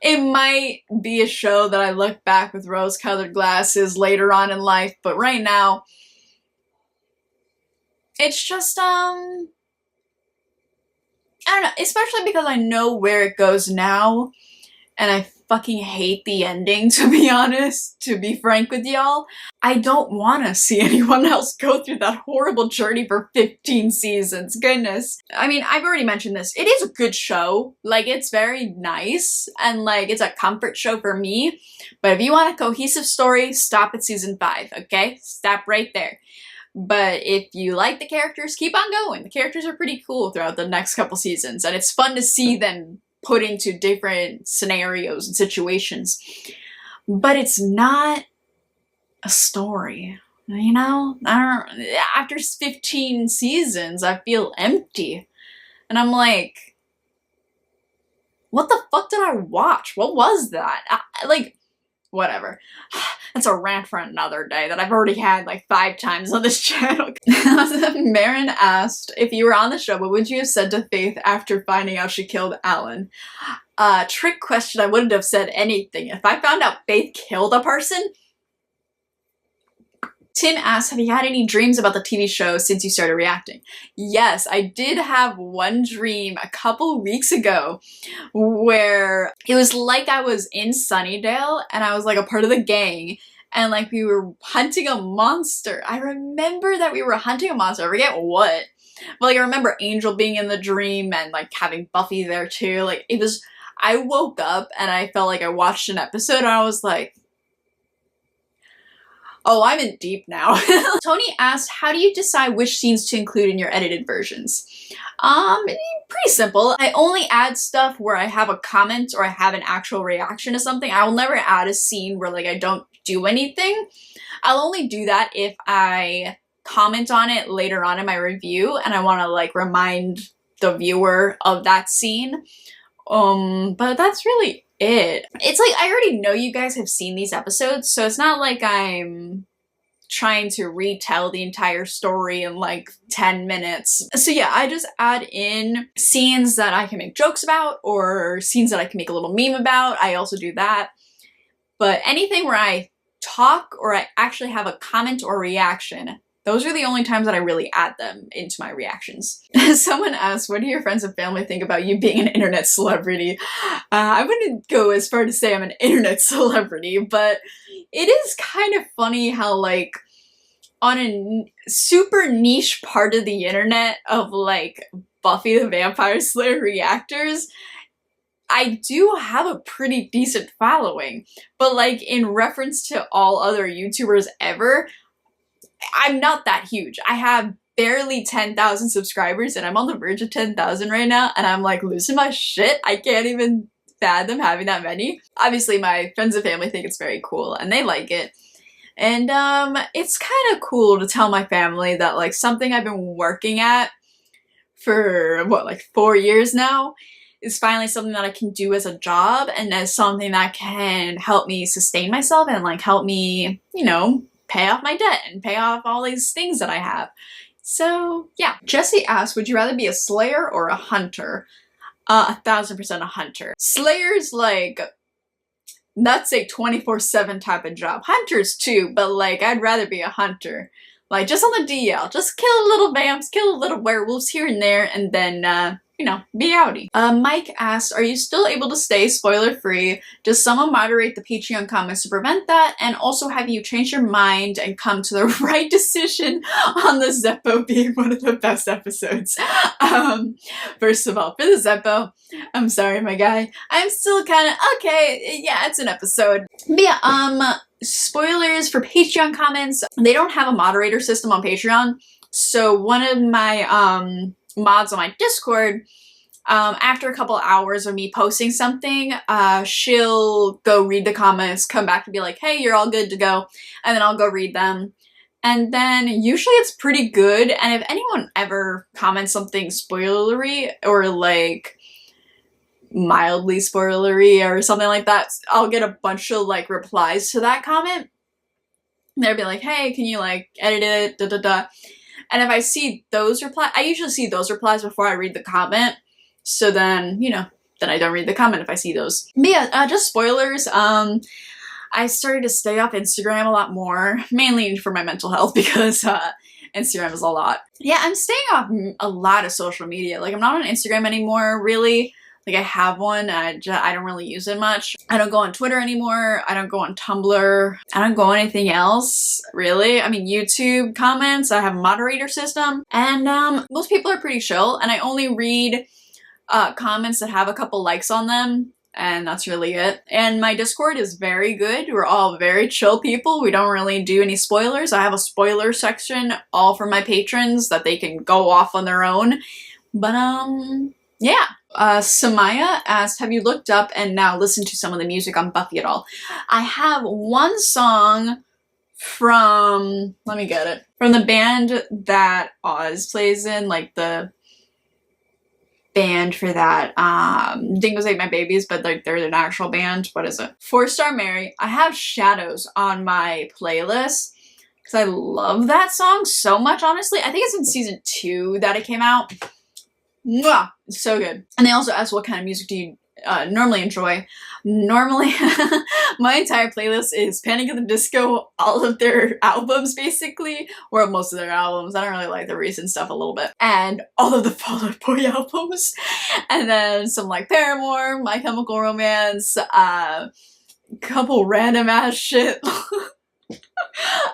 it might be a show that I look back with rose-colored glasses later on in life, but right now, it's just, I don't know, especially because I know where it goes now, and I fucking hate the ending, to be honest, to be frank with y'all. I don't want to see anyone else go through that horrible journey for 15 seasons, goodness. I mean, I've already mentioned this. It is a good show. Like, it's very nice, and like, it's a comfort show for me. But if you want a cohesive story, stop at season 5, okay? Stop right there. But if you like the characters, keep on going. The characters are pretty cool throughout the next couple seasons, and it's fun to see them put into different scenarios and situations. But it's not a story, you know? After 15 seasons, I feel empty. And I'm like, what the fuck did I watch? What was that? Like, whatever. That's a rant for another day that I've already had like 5 times on this channel. Marin asked, if you were on the show, what would you have said to Faith after finding out she killed Alan? Trick question, I wouldn't have said anything. If I found out Faith killed a person? Tim asked, have you had any dreams about the TV show since you started reacting? Yes, I did have one dream a couple weeks ago where it was like I was in Sunnydale and I was like a part of the gang and like we were hunting a monster. I remember that we were hunting a monster, I forget what. But like I remember Angel being in the dream and like having Buffy there too. Like it was, I woke up and I felt like I watched an episode and I was like, oh, I'm in deep now. Tony asked, how do you decide which scenes to include in your edited versions? Pretty simple. I only add stuff where I have a comment or I have an actual reaction to something. I will never add a scene where like I don't do anything. I'll only do that if I comment on it later on in my review and I want to like remind the viewer of that scene. But that's really it. It's like I already know you guys have seen these episodes, so it's not like I'm trying to retell the entire story in like 10 minutes. So yeah, I just add in scenes that I can make jokes about or scenes that I can make a little meme about. I also do that. But anything where I talk or I actually have a comment or reaction, those are the only times that I really add them into my reactions. Someone asked, what do your friends and family think about you being an internet celebrity? I wouldn't go as far to say I'm an internet celebrity, but it is kind of funny how like on a super niche part of the internet of like Buffy the Vampire Slayer reactors, I do have a pretty decent following. But like in reference to all other YouTubers ever, I'm not that huge. I have barely 10,000 subscribers and I'm on the verge of 10,000 right now and I'm like losing my shit. I can't even fathom having that many. Obviously my friends and family think it's very cool and they like it. And it's kind of cool to tell my family that like something I've been working at for what, like 4 years now is finally something that I can do as a job and as something that can help me sustain myself and like help me, you know, pay off my debt and pay off all these things that I have. So yeah. Jesse asked, would you rather be a slayer or a hunter? 1,000% a hunter. Slayer's like, that's a 24/7 type of job. Hunters too, but like I'd rather be a hunter. Like just on the DL, just kill little vamps, kill little werewolves here and there, and then you know, be outie. Mike asked, are you still able to stay spoiler-free? Does someone moderate the Patreon comments to prevent that? And also, have you changed your mind and come to the right decision on the Zeppo being one of the best episodes? First of all, for the Zeppo, I'm sorry, my guy. I'm still kind of, okay, yeah, it's an episode. But yeah, spoilers for Patreon comments. They don't have a moderator system on Patreon. So one of my, mods on my Discord, after a couple hours of me posting something, she'll go read the comments, come back and be like, hey, you're all good to go, and then I'll go read them. And then usually it's pretty good, and if anyone ever comments something spoilery or like mildly spoilery or something like that, I'll get a bunch of like replies to that comment. They'll be like, hey, can you like edit it, da da da. And if I see those replies, I usually see those replies before I read the comment. So then, you know, then I don't read the comment if I see those. But yeah, just spoilers. I started to stay off Instagram a lot more, mainly for my mental health because Instagram is a lot. Yeah, I'm staying off a lot of social media. Like, I'm not on Instagram anymore, really. Like, I have one, I don't really use it much. I don't go on Twitter anymore. I don't go on Tumblr. I don't go on anything else, really. I mean, YouTube comments, I have a moderator system, and most people are pretty chill, and I only read comments that have a couple likes on them. And that's really it. And my Discord is very good. We're all very chill people. We don't really do any spoilers. I have a spoiler section all for my patrons that they can go off on their own. But yeah. Samaya asked, have you looked up and now listened to some of the music on Buffy at all? I have one song from, let me get it, from the band that Oz plays in, like the band for that. Dingoes Ate My Babies, but they're an actual band. What is it? 4-Star Mary. I have Shadows on my playlist because I love that song so much, honestly. I think it's in season 2 that it came out. Mwah! It's so good. And they also asked, what kind of music do you normally enjoy? Normally, my entire playlist is Panic at the Disco, all of their albums basically, or most of their albums. I don't really like the recent stuff a little bit. And all of the Fall Out Boy albums. And then some like Paramore, My Chemical Romance, couple random ass shit.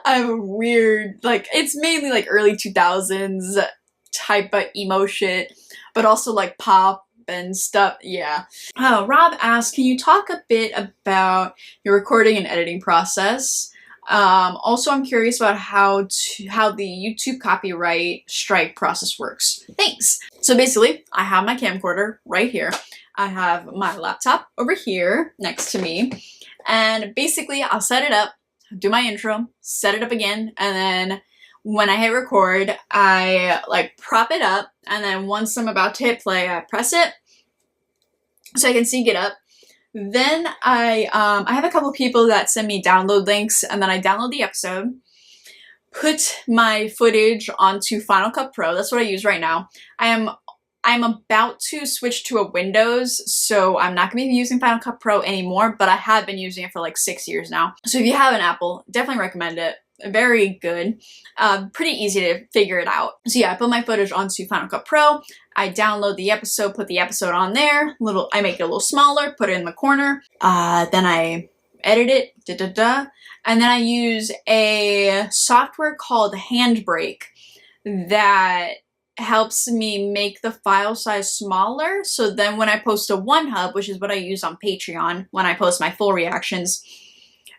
I'm weird, like, it's mainly like early 2000s type of emo shit, but also like pop and stuff. Yeah. Rob asked, can you talk a bit about your recording and editing process? Also, I'm curious about how the YouTube copyright strike process works. Thanks. So basically, I have my camcorder right here. I have my laptop over here next to me, and basically I'll set it up, do my intro, set it up again, and then when I hit record, I like prop it up, and then once I'm about to hit play, I press it so I can sync it up. Then I have a couple people that send me download links, and then I download the episode, put my footage onto Final Cut Pro. That's what I use right now. I'm about to switch to a Windows, so I'm not going to be using Final Cut Pro anymore, but I have been using it for like 6 years now. So if you have an Apple, definitely recommend it. Very good. Pretty easy to figure it out. So yeah, I put my footage onto Final Cut Pro. I download the episode, put the episode on there. I make it a little smaller, put it in the corner. Then I edit it, and then I use a software called Handbrake that helps me make the file size smaller. So then when I post to OneHub, which is what I use on Patreon when I post my full reactions,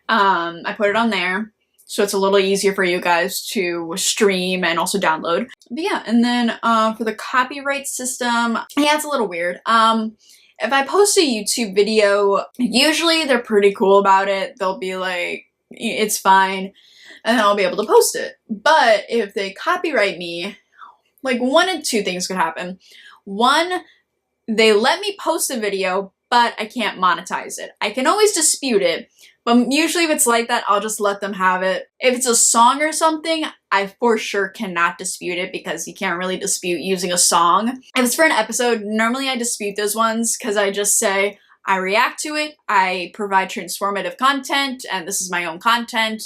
I put it on there. So it's a little easier for you guys to stream and also download. But yeah, and then for the copyright system, yeah, it's a little weird. If I post a YouTube video, usually they're pretty cool about it. They'll be like, it's fine, and then I'll be able to post it. But if they copyright me, like one of two things could happen. One, they let me post a video, but I can't monetize it. I can always dispute it, but usually if it's like that, I'll just let them have it. If it's a song or something, I for sure cannot dispute it because you can't really dispute using a song. If it's for an episode, normally I dispute those ones because I just say, I react to it, I provide transformative content, and this is my own content,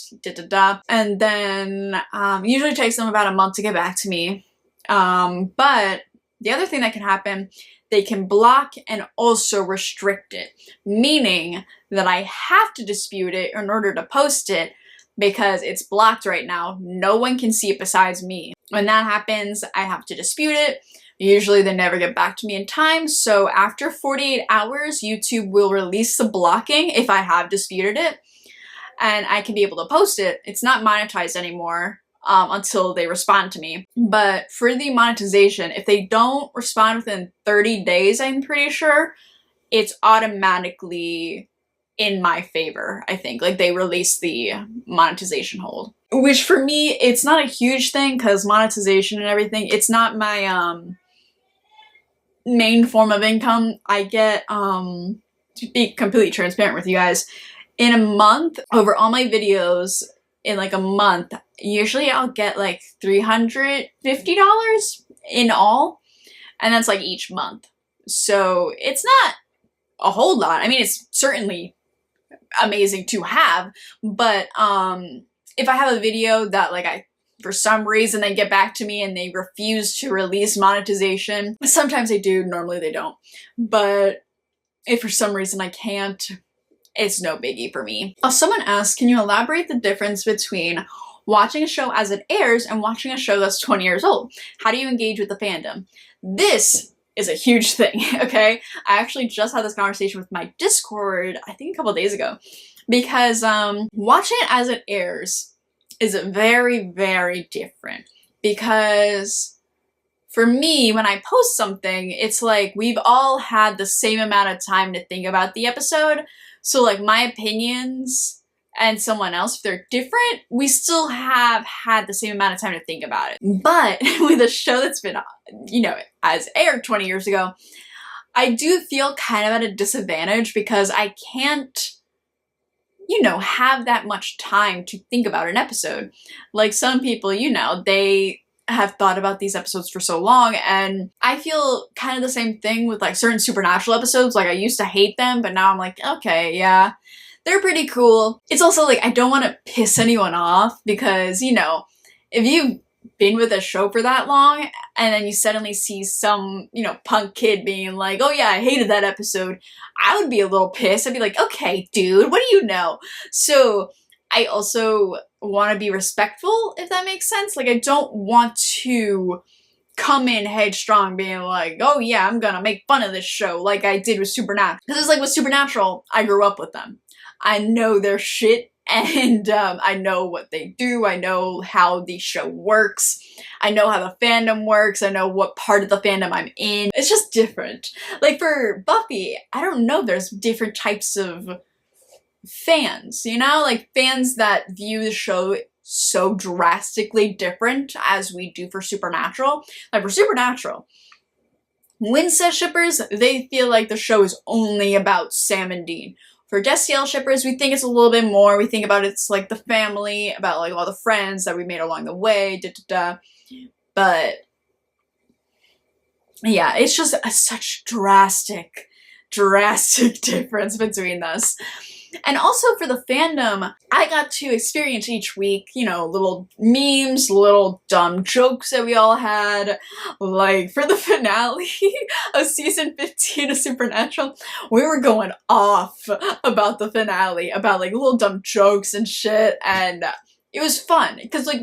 And then usually it takes them about a month to get back to me. But the other thing that can happen, they can block and also restrict it, meaning that I have to dispute it in order to post it because it's blocked right now. No one can see it besides me. When that happens, I have to dispute it. Usually they never get back to me in time, so after 48 hours, YouTube will release the blocking if I have disputed it, and I can be able to post it. It's not monetized anymore until they respond to me. But for the monetization, if they don't respond within 30 days, I'm pretty sure, it's automatically in my favor, I think. Like, they release the monetization hold. Which for me, it's not a huge thing because monetization and everything, it's not my main form of income. I get, to be completely transparent with you guys, in a month, over all my videos, in like a month, usually I'll get like $350 in all, and that's like each month. So it's not a whole lot. I mean, it's certainly amazing to have, but if I have a video that like for some reason they get back to me and they refuse to release monetization, sometimes they do, normally they don't, but if for some reason I can't, it's no biggie for me. Someone asked, can you elaborate the difference between watching a show as it airs and watching a show that's 20 years old? How do you engage with the fandom? This is a huge thing, okay? I actually just had this conversation with my Discord, I think a couple days ago, because watching it as it airs is very, very different. Because for me, when I post something, it's like we've all had the same amount of time to think about the episode. So like my opinions and someone else, if they're different, we still have had the same amount of time to think about it. But with a show that's been, you know, as aired 20 years ago, I do feel kind of at a disadvantage because I can't, you know, have that much time to think about an episode. Like some people, you know, they have thought about these episodes for so long, and I feel kind of the same thing with like certain Supernatural episodes. Like I used to hate them, but now I'm like, okay, yeah, they're pretty cool. It's also like I don't want to piss anyone off because, you know, if you've been with a show for that long and then you suddenly see some, you know, punk kid being like, oh yeah, I hated that episode, I would be a little pissed. I'd be like, okay, dude, what do you know? So I also want to be respectful, if that makes sense. Like I don't want to come in headstrong being like, oh yeah, I'm gonna make fun of this show like I did with Supernatural. Because it's like with Supernatural, I grew up with them. I know their shit, and I know what they do. I know how the show works. I know how the fandom works. I know what part of the fandom I'm in. It's just different. Like for Buffy, I don't know, there's different types of fans, you know? Like fans that view the show so drastically different as we do for Supernatural. Like for Supernatural, Winston shippers, they feel like the show is only about Sam and Dean. For Destiel shippers, we think it's a little bit more. We think about it's like the family, about like all the friends that we made along the way, da-da-da. But yeah, it's just such drastic difference between us. And also for the fandom, I got to experience each week, you know, little memes, little dumb jokes that we all had. Like for the finale of season 15 of Supernatural, we were going off about the finale, about like little dumb jokes and shit. And it was fun because like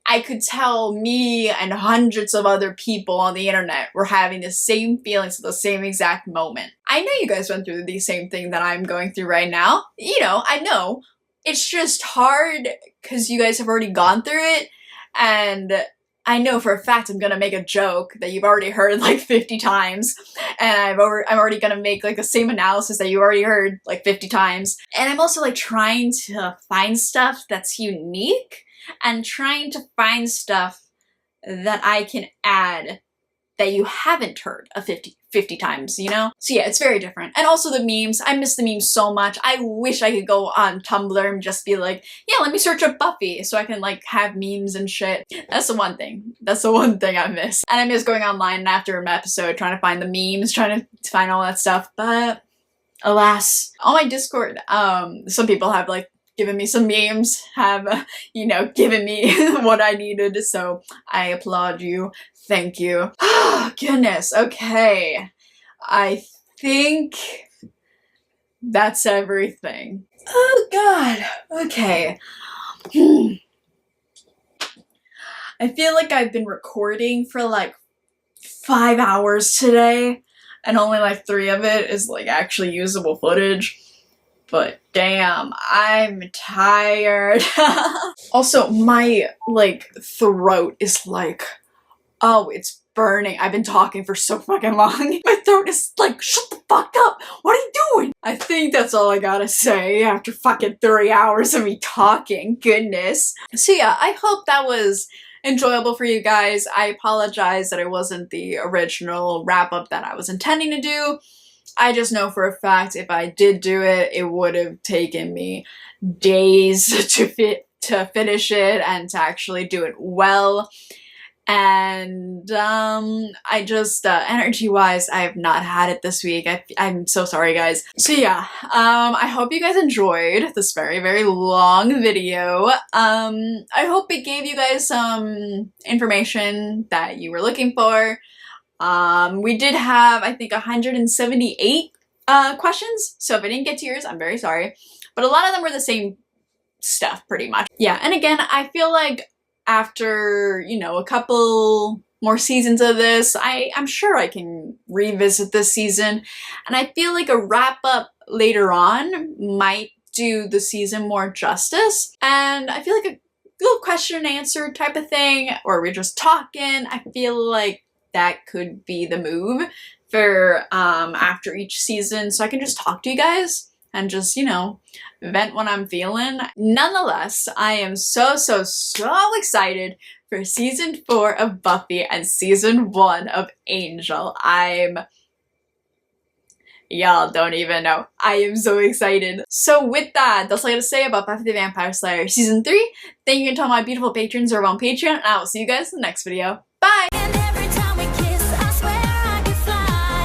I could tell me and hundreds of other people on the internet were having the same feelings at the same exact moment. I know you guys went through the same thing that I'm going through right now. You know, I know. It's just hard because you guys have already gone through it, and I know for a fact I'm gonna make a joke that you've already heard like 50 times, and I'm already gonna make like the same analysis that you already heard like 50 times. And I'm also like trying to find stuff that's unique and trying to find stuff that I can add that you haven't heard 50 times, you know? So yeah, it's very different. And also the memes. I miss the memes so much. I wish I could go on Tumblr and just be like, yeah, let me search up Buffy so I can like have memes and shit. That's the one thing. That's the one thing I miss. And I miss going online after an episode, trying to find the memes, trying to find all that stuff. But alas, on my Discord, some people have like given me some memes, have, you know, given me what I needed, so I applaud you. Thank you. Oh, goodness, okay. I think that's everything. Oh, God, okay. I feel like I've been recording for like 5 hours today, and only like 3 of it is like actually usable footage. But damn, I'm tired. Also, my, like, throat is like, oh, it's burning. I've been talking for so fucking long. My throat is like, shut the fuck up. What are you doing? I think that's all I gotta say after fucking 3 hours of me talking. Goodness. So yeah, I hope that was enjoyable for you guys. I apologize that it wasn't the original wrap-up that I was intending to do. I just know for a fact if I did do it, it would have taken me days to finish it and to actually do it well. And I just energy wise I have not had it this week. I'm so sorry guys. So yeah, I hope you guys enjoyed this very long video. I hope it gave you guys some information that you were looking for. We did have, I think, 178 questions, so if I didn't get to yours, I'm very sorry, but a lot of them were the same stuff pretty much. Yeah, and again, I feel like after, you know, a couple more seasons of this, I'm sure I can revisit this season, and I feel like a wrap up later on might do the season more justice, and I feel like a little question and answer type of thing, or we're just talking, I feel like that could be the move for after each season, so I can just talk to you guys and just, you know, vent what I'm feeling. Nonetheless, I am so excited for season 4 of Buffy and season 1 of Angel. Y'all don't even know. I am so excited. So with that, that's all I gotta say about Buffy the Vampire Slayer season 3. Thank you to all my beautiful patrons who are on Patreon, and I will see you guys in the next video. Bye!